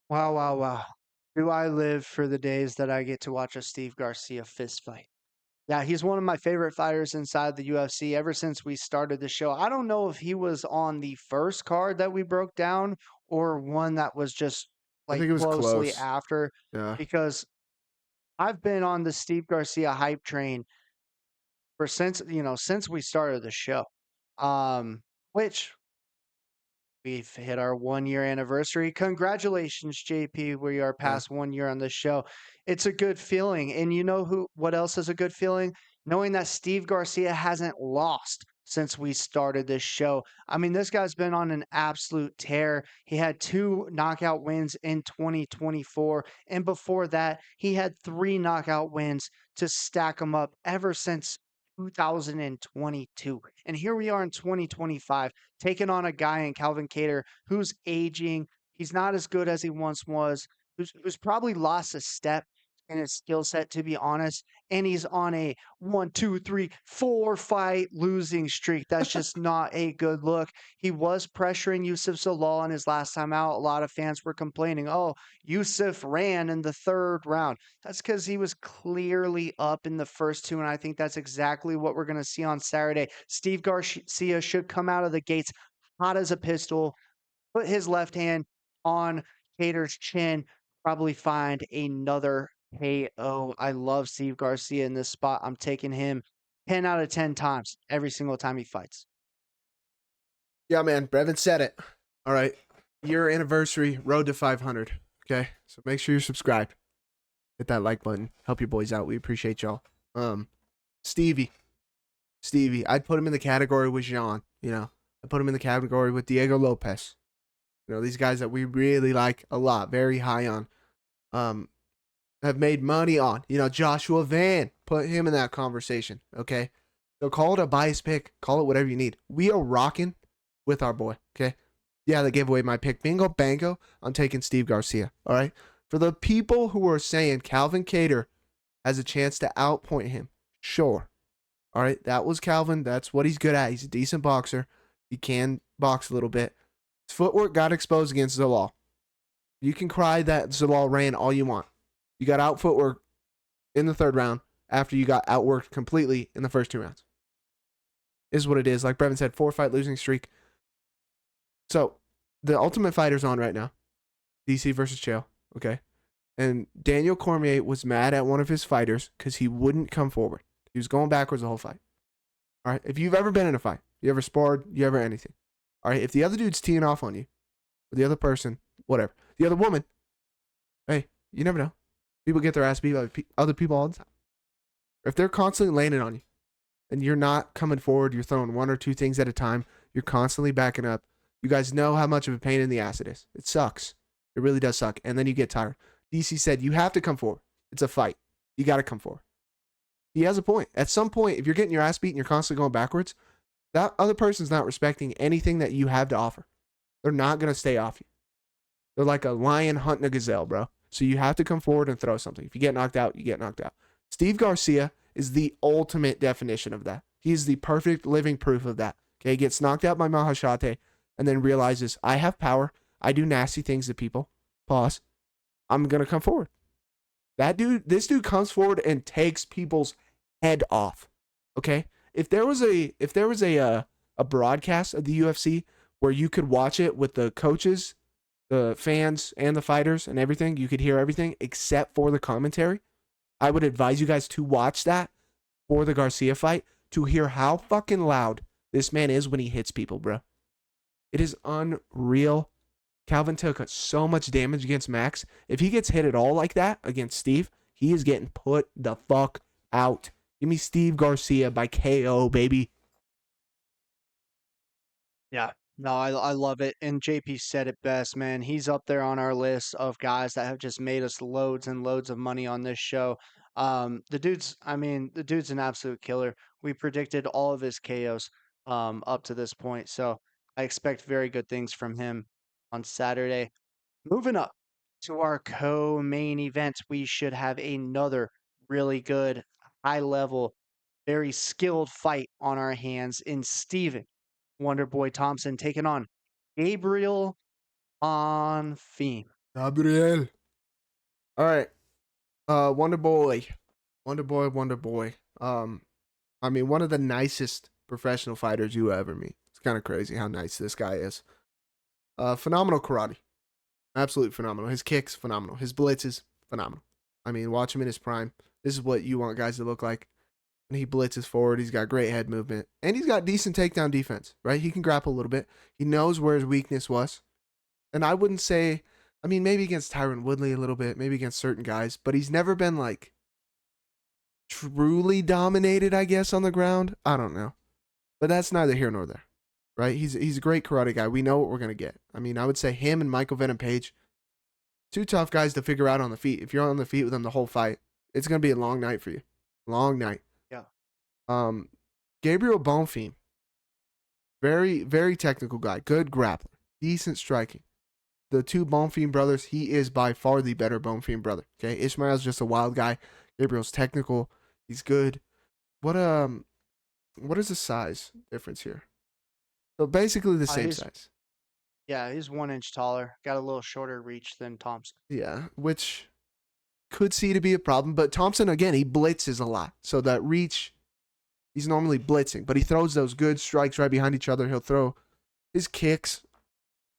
Wow, wow, wow. Do I live for the days that I get to watch a Steve Garcia fist fight? Yeah, he's one of my favorite fighters inside the UFC ever since we started the show. I don't know if he was on the first card that we broke down or one that was just I like think it was closely close. after Yeah. because I've been on the Steve Garcia hype train for since we started the show. Um, which we've hit our 1 year anniversary. Congratulations, JP. We are Yeah. past 1 year on this show. It's a good feeling. And you know what else is a good feeling? Knowing that Steve Garcia hasn't lost since we started this show. I mean, this guy's been on an absolute tear. He had 2 knockout wins in 2024. And before that, he had 3 knockout wins to stack him up ever since 2022. And here we are in 2025 taking on a guy in Calvin Kattar who's aging. He's not as good as he once was, who's probably lost a step in his skill set, to be honest. And he's on a 1, 2, 3, 4 fight losing streak. That's just not a good look. He was pressuring Yusuf Zalal in his last time out. A lot of fans were complaining, oh, Yusuf ran in the third round. That's because he was clearly up in the first two. And I think that's exactly what we're going to see on Saturday. Steve Garcia should come out of the gates hot as a pistol, put his left hand on Kattar's chin, probably find another KO. I love Steve Garcia in this spot. I'm taking him 10 out of 10 times every single time he fights. Yeah, man. Brevin said it. All right. Year anniversary, road to 500. Okay. So make sure you're subscribed. Hit that like button. Help your boys out. We appreciate y'all. Stevie. I'd put him in the category with Jean. You know, I put him in the category with Diego Lopez. You know, these guys that we really like a lot, very high on. Have made money on. You know, Joshua Van. Put him in that conversation. Okay. So call it a bias pick. Call it whatever you need. We are rocking with our boy. Okay. Yeah, they gave away my pick. Bingo, bango. I'm taking Steve Garcia. All right. For the people who are saying Calvin Kattar has a chance to outpoint him, sure. All right. That was Calvin. That's what he's good at. He's a decent boxer. He can box a little bit. His footwork got exposed against Zalal. You can cry that Zalal ran all you want. You got out footwork in the third round after you got outworked completely in the first 2 rounds. Is what it is. Like Brevin said, 4-fight losing streak. So the Ultimate Fighter's on right now. DC versus Chael. Okay. And Daniel Cormier was mad at one of his fighters because he wouldn't come forward. He was going backwards the whole fight. All right. If you've ever been in a fight, you ever sparred, you ever anything. All right. If the other dude's teeing off on you, or the other person, whatever, the other woman, hey, you never know. People get their ass beat by other people all the time. If they're constantly laying it on you and you're not coming forward, you're throwing 1 or 2 things at a time, you're constantly backing up. You guys know how much of a pain in the ass it is. It sucks. It really does suck. And then you get tired. DC said, you have to come forward. It's a fight. You got to come forward. He has a point. At some point, if you're getting your ass beat and you're constantly going backwards, that other person's not respecting anything that you have to offer. They're not going to stay off you. They're like a lion hunting a gazelle, bro. So you have to come forward and throw something. If you get knocked out, you get knocked out. Steve Garcia is the ultimate definition of that. He's the perfect living proof of that. Okay, he gets knocked out by Mahashate and then realizes, I have power. I do nasty things to people. Pause. I'm going to come forward. This dude comes forward and takes people's head off. Okay? If there was a broadcast of the UFC where you could watch it with the coaches, the fans, and the fighters and everything, you could hear everything except for the commentary, I would advise you guys to watch that for the Garcia fight to hear how fucking loud this man is when he hits people, bro. It is unreal. Calvin took so much damage against Max. If he gets hit at all like that against Steve, he is getting put the fuck out. Give me Steve Garcia by KO, baby. Yeah. No, I love it. And JP said it best, man. He's up there on our list of guys that have just made us loads and loads of money on this show. The dude's an absolute killer. We predicted all of his KOs up to this point. So I expect very good things from him on Saturday. Moving up to our co-main event, we should have another really good, high-level, very skilled fight on our hands in Steven Wonderboy Thompson taking on Gabriel Bonfim. Gabriel. All right. Wonder Boy. Wonder Boy. I mean, one of the nicest professional fighters you ever meet. It's kind of crazy how nice this guy is. Phenomenal karate. Absolutely phenomenal. His kicks, phenomenal. His blitzes, phenomenal. I mean, watch him in his prime. This is what you want guys to look like. And he blitzes forward. He's got great head movement. And he's got decent takedown defense, right? He can grapple a little bit. He knows where his weakness was. And I wouldn't say, I mean, maybe against Tyron Woodley a little bit, maybe against certain guys, but he's never been like truly dominated, I guess, on the ground. I don't know. But that's neither here nor there, right? He's a great karate guy. We know what we're going to get. I mean, I would say him and Michael Venom Page, two tough guys to figure out on the feet. If you're on the feet with them the whole fight, it's going to be a long night for you. Long night. Yeah. Gabriel Bonfim, very, very technical guy. Good grappler. Decent striking. The two Bonfim brothers, he is by far the better Bonfim brother. Okay, Ishmael's just a wild guy. Gabriel's technical. He's good. What is the size difference here? So basically the same size. Yeah, he's 1 inch taller. Got a little shorter reach than Thompson. Yeah, which could see to be a problem. But Thompson, again, he blitzes a lot. So that reach, he's normally blitzing. But he throws those good strikes right behind each other. He'll throw his kicks.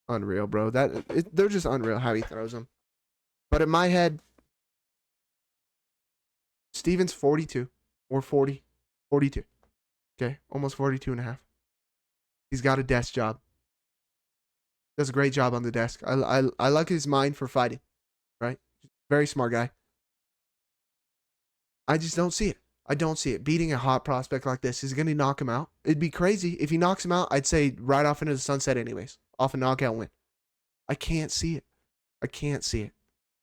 Unreal, bro. They're just unreal how he throws them. But in my head, Steven's 42 or 40. 42. Okay, almost 42 and a half. He's got a desk job. Does a great job on the desk. I like his mind for fighting, right? Very smart guy. I just don't see it. I don't see it. Beating a hot prospect like this is going to knock him out. It'd be crazy. If he knocks him out, I'd say right off into the sunset anyways. Off a knockout win. I can't see it. I can't see it.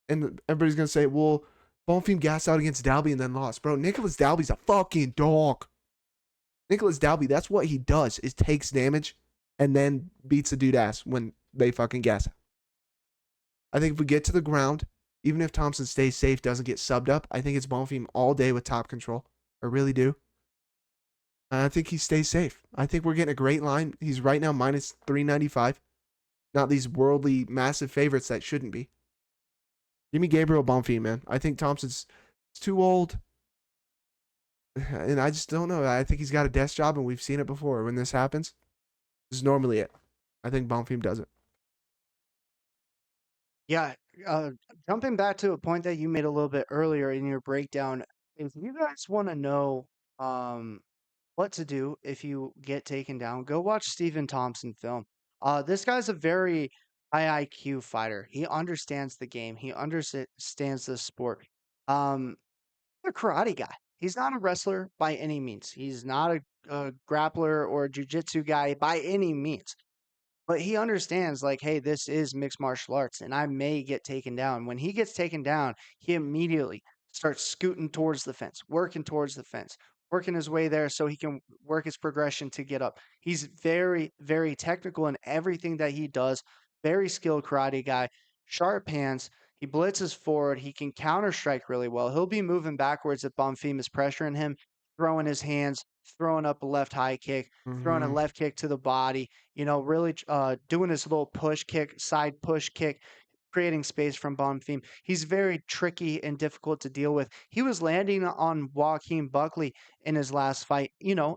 And everybody's going to say, well, Bonfim gassed out against Dalby and then lost. Bro, Nicholas Dalby's a fucking dog. Nicholas Dalby, that's what he does, is takes damage and then beats a dude ass when they fucking gas out. I think if we get to the ground, even if Thompson stays safe, doesn't get subbed up, I think it's Bonfim all day with top control. I really do. And I think he stays safe. I think we're getting a great line. He's right now minus 395. Not these worldly massive favorites that shouldn't be. Give me Gabriel Bonfim, man. I think Thompson's too old. And I just don't know. I think he's got a desk job, and we've seen it before. When this happens, this is normally it. I think Bonfim does it. Yeah, jumping back to a point that you made a little bit earlier in your breakdown, if you guys want to know what to do if you get taken down, go watch Stephen Thompson film. This guy's a very high IQ fighter. He understands the game. He understands the sport. Um, a karate guy. He's not a wrestler by any means. He's not a grappler or a jujitsu guy by any means. But he understands, like, hey, this is mixed martial arts, and I may get taken down. When he gets taken down, he immediately starts scooting towards the fence, working towards the fence, working his way there so he can work his progression to get up. He's very, very technical in everything that he does. Very skilled karate guy, sharp hands. He blitzes forward. He can counter strike really well. He'll be moving backwards if Bonfim is pressuring him, throwing his hands, throwing up a left high kick, throwing a left kick to the body, really doing his little push kick, side push kick, creating space from Bonfim. He's very tricky and difficult to deal with. He was landing on Joaquin Buckley in his last fight,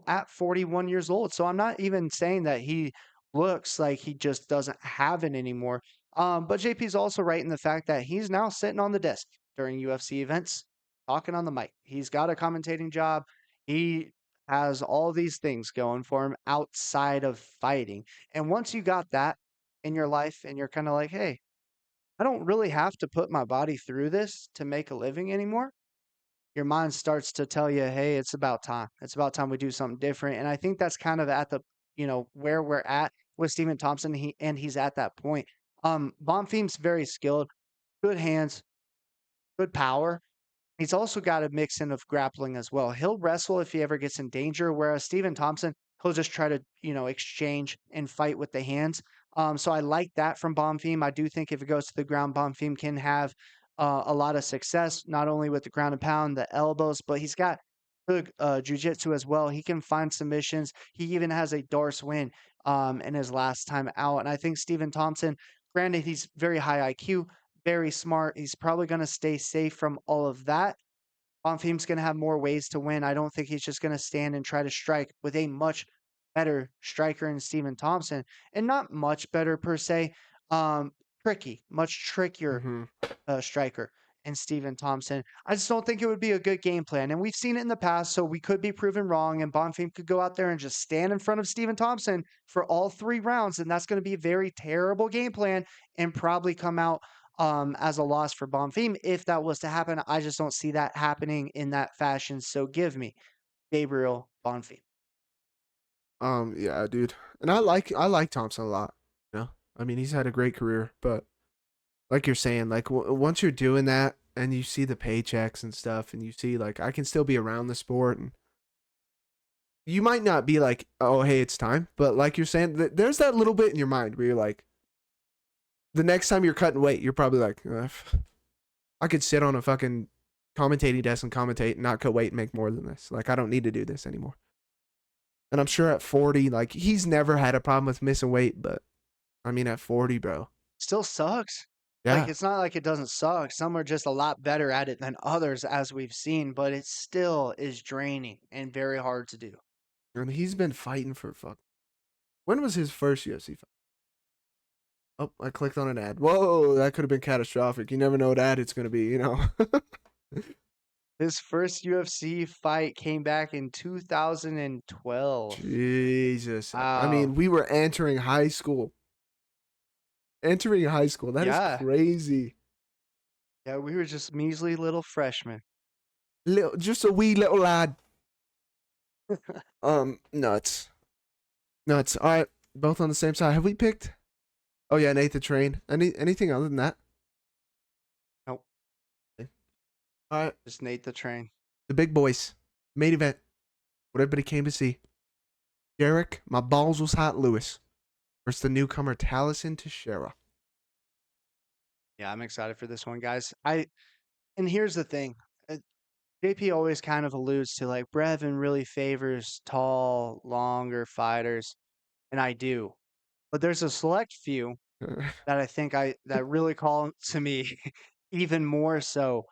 at 41 years old. So I'm not even saying that he looks like he just doesn't have it anymore. But JP's also right in the fact that he's now sitting on the desk during UFC events, talking on the mic. He's got a commentating job. He has all these things going for him outside of fighting. And once you got that in your life and you're kind of like, hey, I don't really have to put my body through this to make a living anymore. Your mind starts to tell you, hey, it's about time. It's about time we do something different. And I think that's kind of at the, where we're at with Stephen Thompson. He's at that point. Bonfim's very skilled, good hands, good power. He's also got a mix in of grappling as well. He'll wrestle if he ever gets in danger, whereas Stephen Thompson, he'll just try to, exchange and fight with the hands. So I like that from Bonfim. I do think if it goes to the ground, Bonfim can have a lot of success, not only with the ground and pound, the elbows, but he's got good jujitsu as well. He can find submissions. He even has a Doris win in his last time out. And I think Stephen Thompson, granted, he's very high IQ, very smart. He's probably going to stay safe from all of that. Bonfim's going to have more ways to win. I don't think he's just going to stand and try to strike with a much better striker in Stephen Thompson, and not much better per se. Tricky, much trickier striker and Stephen Thompson. I just don't think it would be a good game plan. And we've seen it in the past, so we could be proven wrong. And Bonfim could go out there and just stand in front of Stephen Thompson for all 3 rounds. And that's going to be a very terrible game plan and probably come out as a loss for Bonfim if that was to happen. I just don't see that happening in that fashion. So give me Gabriel Bonfim. Yeah, dude. And I like Thompson a lot. You know, I mean, he's had a great career, but like you're saying, like once you're doing that and you see the paychecks and stuff, and you see like I can still be around the sport, and you might not be like, oh hey, it's time, but like you're saying, there's that little bit in your mind where you're like, the next time you're cutting weight, you're probably like, I could sit on a fucking commentating desk and commentate and not cut weight and make more than this. Like I don't need to do this anymore. And I'm sure at 40, like he's never had a problem with missing weight, but I mean at 40, bro. Still sucks. Like, Yeah. it's not like it doesn't suck. Some are just a lot better at it than others, as we've seen, but it still is draining and very hard to do. And he's been fighting for fuck. When was his first UFC fight? Oh, I clicked on an ad. Whoa, that could have been catastrophic. You never know what ad it's going to be, you know? His first UFC fight came back in 2012. Jesus. I Wow. mean, we were entering high school. Entering high school. That is Yeah. crazy. Yeah, we were just measly little freshmen. Just a wee little lad. Nuts. Nuts. All right, both on the same side. Have we picked? Oh yeah, Nate the Train. Anything other than that? Nope. All right, Just Nate the Train. the big boys. Main event. What everybody came to see. Derek, my balls was hot Lewis versus the newcomer Taliesin Teixeira. Yeah, I'm excited for this one, guys. And here's the thing. JP always kind of alludes to like Brevin really favors tall, longer fighters, and I do. But there's a select few that I think that really call to me even more so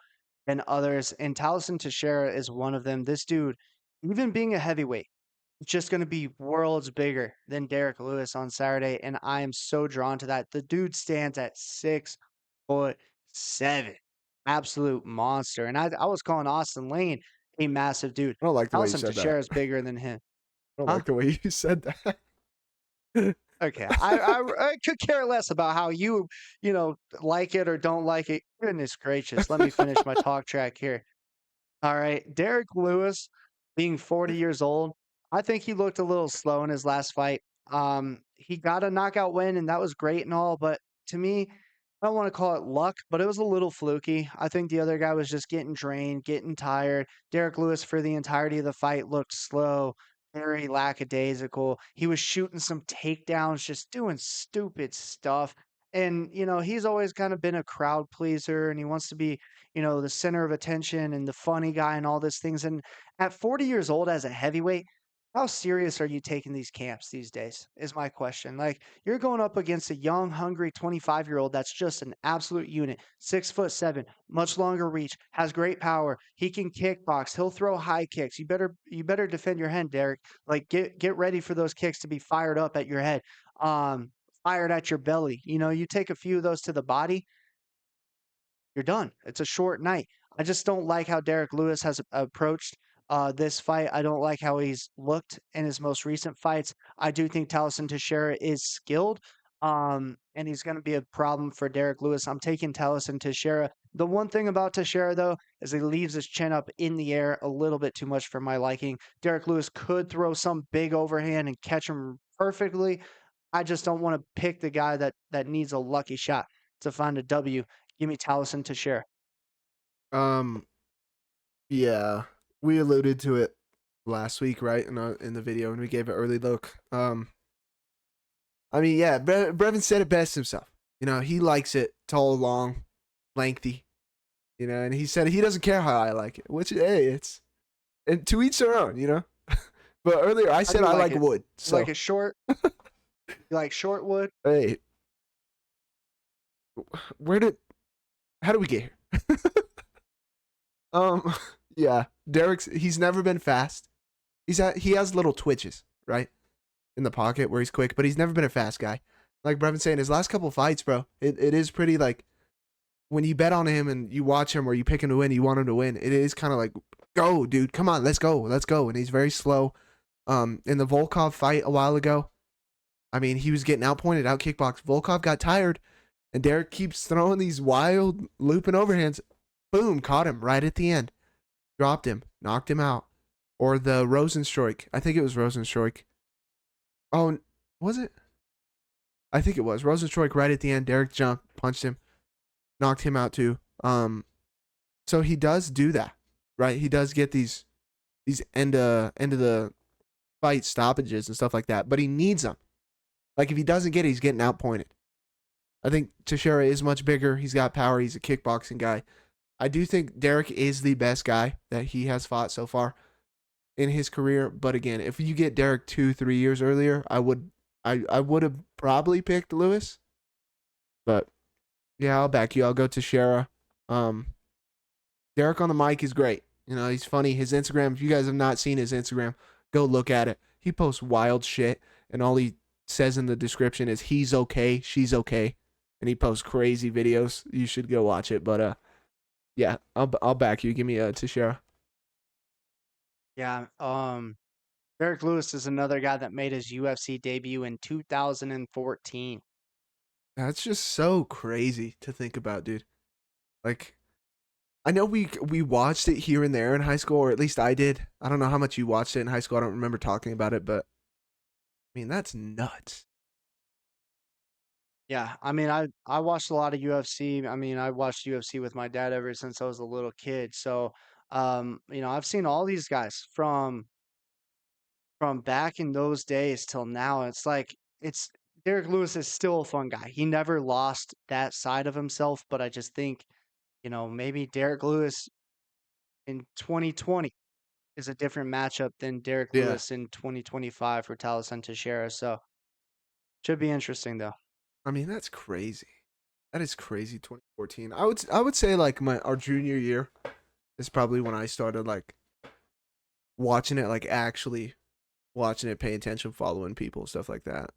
than others. And Taliesin Teixeira is one of them. This dude, even being a heavyweight, is just going to be worlds bigger than Derek Lewis on Saturday, and I am so drawn to that. The dude stands at 6'7", absolute monster. And I was calling Austin Lane a massive dude. I don't like the way you Taliesin said that. Teixeira is bigger than him. I don't Huh? like the way you said that. Okay, I could care less about how you like it or don't like it. Goodness gracious, let me finish my talk track here. All right, Derek Lewis, being 40 years old, I think he looked a little slow in his last fight. He got a knockout win, and that was great and all, but to me, I don't want to call it luck, but it was a little fluky. I think the other guy was just getting drained, getting tired. Derek Lewis, for the entirety of the fight, looked slow, very lackadaisical. He was shooting some takedowns, just doing stupid stuff. And, he's always kind of been a crowd pleaser, and he wants to be the center of attention and the funny guy and all these things. And at 40 years old as a heavyweight, how serious are you taking these camps these days? Is my question. Like, you're going up against a young, hungry 25-year-old that's just an absolute unit, 6'7", much longer reach, has great power. He can kickbox. He'll throw high kicks. You better defend your head, Derek. Like, get ready for those kicks to be fired up at your head, fired at your belly. You take a few of those to the body, you're done. It's a short night. I just don't like how Derek Lewis has approached this fight. I don't like how he's looked in his most recent fights. I do think Taliesin Teixeira is skilled, and he's going to be a problem for Derek Lewis. I'm taking Taliesin Teixeira. The one thing about Teixeira, though, is he leaves his chin up in the air a little bit too much for my liking. Derek Lewis could throw some big overhand and catch him perfectly. I just don't want to pick the guy that needs a lucky shot to find a W. Give me Taliesin Teixeira. um, yeah, we alluded to it last week, right? In the video, and we gave an early look. I mean, yeah, Brevin said it best himself. He likes it tall, long, lengthy. And he said he doesn't care how I like it, which hey, and to each their own. But earlier I said do I like like it. wood. You So like it short? You like short wood? hey, how did we get here? Yeah, he's never been fast. He has little twitches, right? In the pocket where he's quick, but he's never been a fast guy. Like Brevin's saying, his last couple fights, bro, it is pretty like when you bet on him and you watch him or you pick him to win, you want him to win. It is kind of like, go, dude, come on, let's go. And he's very slow. In the Volkov fight a while ago, I mean, he was getting outpointed, out kickboxed. Volkov got tired, and Derek keeps throwing these wild looping overhands. Boom, caught him right at the end. Dropped him, knocked him out. Or the Rosenstruik. I think it was Rosenstruik. Oh, was it? I think it was. Rosenstruik right at the end. Derek jumped, punched him, knocked him out too. So he does do that, right? He does get these end of the fight stoppages and stuff like that, but he needs them. Like, if he doesn't get it, he's getting outpointed. I think Teixeira is much bigger. He's got power. He's a kickboxing guy. I do think Derek is the best guy that he has fought so far in his career. But again, if you get Derek 2-3 years earlier, I would have probably picked Lewis. But yeah, I'll back you. I'll go Teixeira. Derek on the mic is great. You know, he's funny. His Instagram, if you guys have not seen his Instagram, go look at it. He posts wild shit, and all he says in the description is he's okay, she's okay, and he posts crazy videos. You should go watch it. But yeah, I'll back you. Give me Teixeira. Yeah. Derek Lewis is another guy that made his UFC debut in 2014. That's just so crazy to think about, dude. Like, I know we watched it here and there in high school, or at least I did. I don't know how much you watched it in high school. I don't remember talking about it, but I mean, that's nuts. Yeah, I mean, I watched a lot of UFC. I mean, I watched UFC with my dad ever since I was a little kid. So, I've seen all these guys from back in those days till now. It's like it's Derek Lewis is still a fun guy. He never lost that side of himself, but I just think, maybe Derek Lewis in 2020 is a different matchup than Derek Yeah. Lewis in 2025 for Taliesin Teixeira. So, should be interesting though. I mean, that's crazy. That is crazy. 2014. I would say like our junior year is probably when I started like watching it, like actually watching it, paying attention, following people, stuff like that.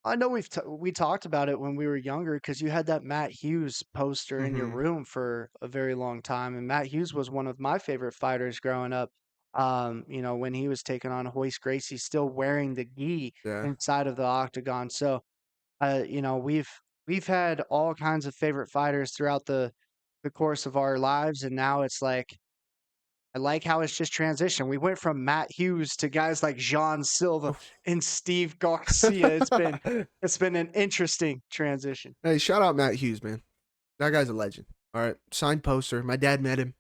I know we talked about it when we were younger because you had that Matt Hughes poster in your Mm-hmm. room for a very long time, and Matt Hughes was one of my favorite fighters growing up. When he was taking on Hoist Gracie, still wearing the gi Yeah. inside of the octagon. So, we've had all kinds of favorite fighters throughout the course of our lives, and now it's like I like how it's just transitioned. We went from Matt Hughes to guys like Jean Silva and Steve Garcia. It's been an interesting transition. Hey, shout out Matt Hughes, man. That guy's a legend. All right, signed poster. My dad met him.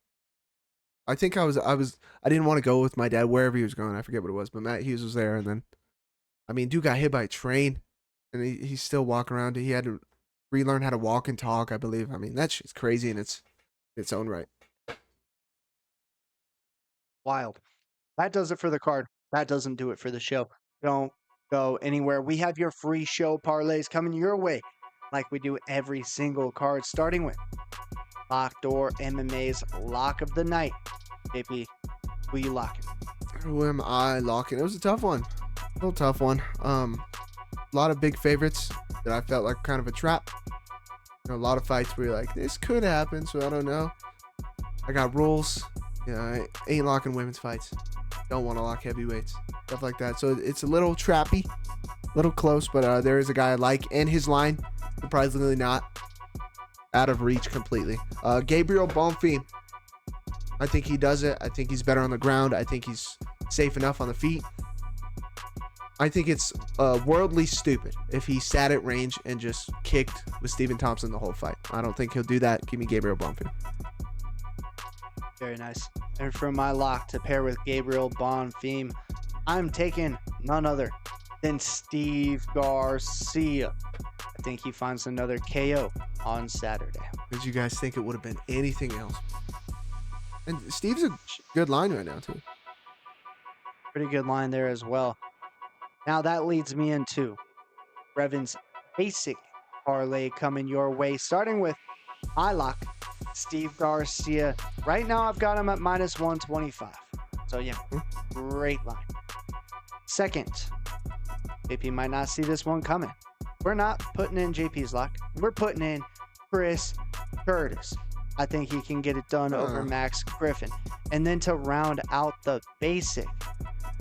I think I didn't want to go with my dad wherever he was going. I forget what it was, but Matt Hughes was there, and then, I mean, dude got hit by a train, and he's still walking around. He had to relearn how to walk and talk, I believe. I mean, that shit's crazy in its own right. Wild. That does it for the card. That doesn't do it for the show. Don't go anywhere. We have your free show parlays coming your way like we do every single card, starting with Lockeddoormma's Lock of the Night. JP, who you locking? Who am I locking? It was a tough one. A little tough one. A lot of big favorites that I felt like kind of a trap. A lot of fights where you're like, this could happen, so I don't know. I got rules. I ain't locking women's fights. Don't want to lock heavyweights. Stuff like that. So it's a little trappy. A little close, but there is a guy I like. And his line, surprisingly not out of reach completely. Gabriel Bonfim. I think he does it. I think he's better on the ground. I think he's safe enough on the feet. I think it's worldly stupid if he sat at range and just kicked with Stephen Thompson the whole fight. I don't think he'll do that. Give me Gabriel Bonfim. Very nice. And for my lock to pair with Gabriel Bonfim, I'm taking none other than Steve Garcia. I think he finds another KO on Saturday. Did you guys think it would have been anything else? And Steve's a good line right now, too. Pretty good line there as well. Now that leads me into Revan's basic parlay coming your way, starting with my lock, Steve Garcia. Right now I've got him at minus 125. So yeah, great line. Second, JP might not see this one coming. We're not putting in JP's lock. We're putting in Chris Curtis. I think he can get it done over Max Griffin. And then to round out the basic,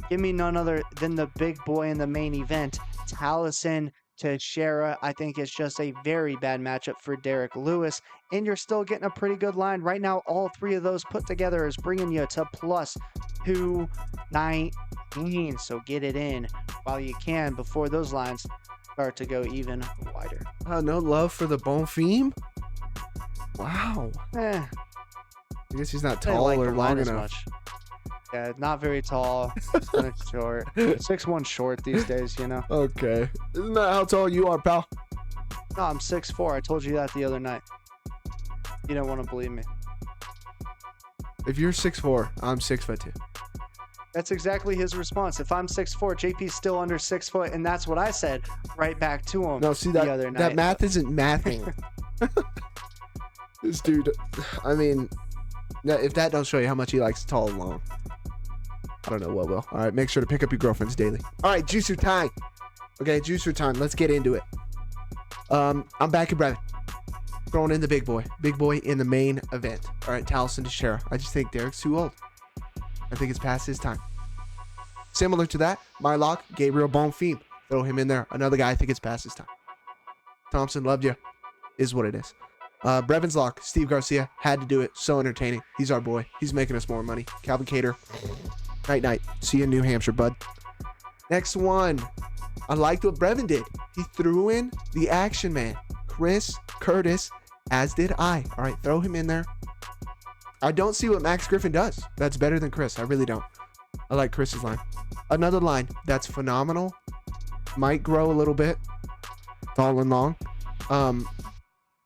give me none other than the big boy in the main event, Taliesin Teixeira. I think it's just a very bad matchup for Derek Lewis, and you're still getting a pretty good line. Right now, all three of those put together is bringing you to plus 219, so get it in while you can before those lines start to go even wider. No love for the Bonfim? Wow. I guess he's not tall or long enough. Much. Yeah, not very tall. Kind of short. 6'1" short these days, you know. Okay. Isn't that how tall you are, pal? No, I'm 6'4". I told you that the other night. You don't want to believe me. If you're 6'4", I'm 6'2". That's exactly his response. If I'm 6'4", JP's still under 6 foot, and that's what I said right back to him. No, see the other night. That math isn't mathing. This dude, I mean, if that don't show you how much he likes tall and long, I don't know what will. All right, make sure to pick up your girlfriends daily. All right, juicer time. Okay, juicer time. Let's get into it. I'm back in Brevin. Throwing in the big boy. Big boy in the main event. All right, Taliesin Teixeira. I just think Derek's too old. I think it's past his time. Similar to that, my lock, Gabriel Bonfim. Throw him in there. Another guy, I think it's past his time. Thompson, loved you. Is what it is. Brevin's lock, Steve Garcia. Had to do it. So entertaining. He's our boy. He's making us more money. Calvin Kattar. Night. See you in New Hampshire, bud. Next one. I liked what Brevin did. He threw in the action man, Chris Curtis, as did I. All right, throw him in there. I don't see what Max Griffin does. That's better than Chris. I really don't. I like Chris's line. Another line that's phenomenal. Might grow a little bit. Tall and long.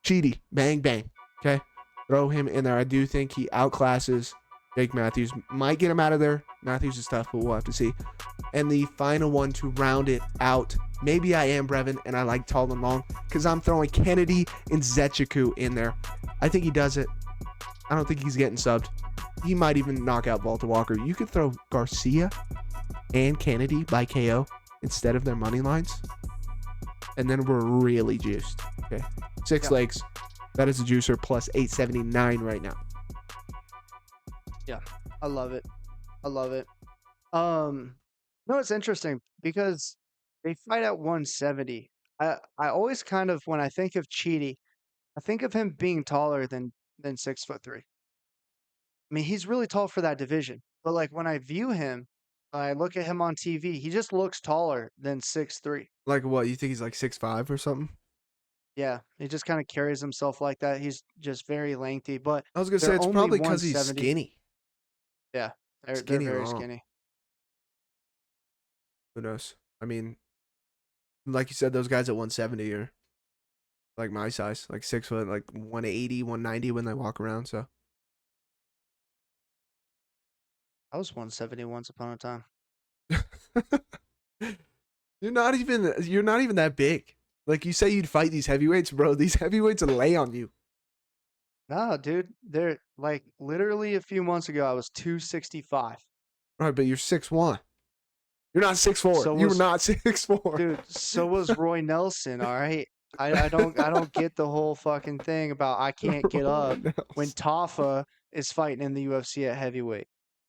Cheaty. Bang, bang. Okay? Throw him in there. I do think he outclasses Jake Matthews. Might get him out of there. Matthews is tough, but we'll have to see. And the final one to round it out. Maybe I am Brevin, and I like tall and long, because I'm throwing Kennedy and Nzechukwu in there. I think he does it. I don't think he's getting subbed. He might even knock out Walter Walker. You could throw Garcia and Kennedy by KO instead of their money lines, and then we're really juiced. Okay, 6 legs. That is a juicer plus 879 right now. Yeah, I love it. No, it's interesting because they fight at 170. I always kind of, when I think of Cheaty, I think of him being taller than 6'3". I mean, he's really tall for that division. But like when I view him, I look at him on TV, he just looks taller than 6'3". Like what? You think he's like 6'5" or something? Yeah, he just kind of carries himself like that. He's just very lengthy. But I was gonna say it's probably because he's skinny. Yeah, they're very skinny. Who knows? I mean, like you said, those guys at 170 are like my size, like 6 foot, like 180, 190 when they walk around. So I was 170 once upon a time. you're not even that big. Like you say, you'd fight these heavyweights, bro. These heavyweights lay on you. No, dude, they're like literally a few months ago, I was 265. Right, but you're 6'1". You're not 6'4". You're not 6'4". Dude, so was Roy Nelson, all right? I don't get the whole fucking thing about I can't get up when Tafa is fighting in the UFC at heavyweight.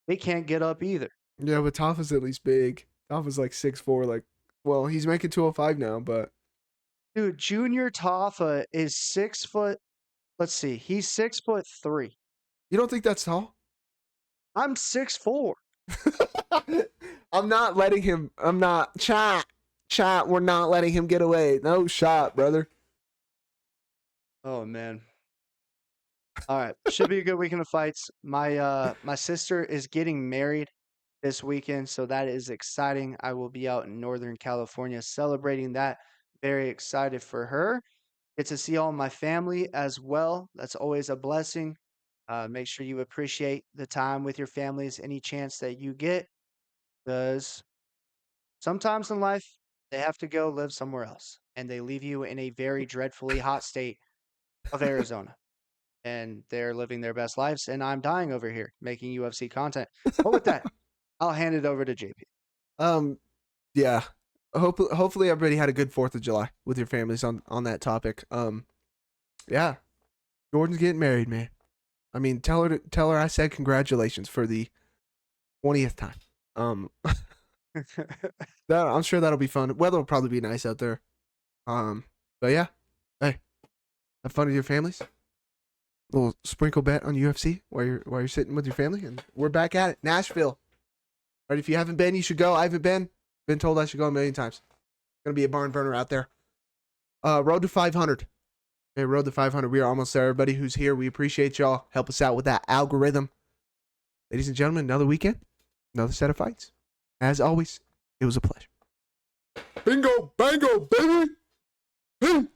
They can't get up either. Yeah, but Tafa's at least big. Tafa's like 6'4", like, well, he's making 205 now, but dude, Junior Tafa is 6 foot. Let's see, he's 6'3". You don't think that's tall? I'm 6'4". I'm not letting him. I'm not. Chat. We're not letting him get away. No shot, brother. Oh man. All right, should be a good weekend of fights. My sister is getting married this weekend, so that is exciting. I will be out in Northern California celebrating that. Very excited for her. Get to see all my family as well. That's always a blessing. Make sure you appreciate the time with your families any chance that you get, because sometimes in life they have to go live somewhere else, and they leave you in a very dreadfully hot state of Arizona. And they're living their best lives, and I'm dying over here making UFC content. But with that, I'll hand it over to JP. Yeah. Hopefully everybody had a good 4th of July with your families on that topic. Yeah, Jordan's getting married, man. I mean, tell her I said congratulations for the 20th time. I'm sure that'll be fun. Weather will probably be nice out there. But yeah, hey, have fun with your families. Little sprinkle bet on UFC while you're sitting with your family, and we're back at it. Nashville. Right, if you haven't been, you should go. I haven't been. Been told I should go a million times. Gonna be a barn burner out there. Road to 500. Okay, road to 500. We are almost there. Everybody who's here, we appreciate y'all. Help us out with that algorithm. Ladies and gentlemen, another weekend, another set of fights. As always, it was a pleasure. Bingo, bango, baby.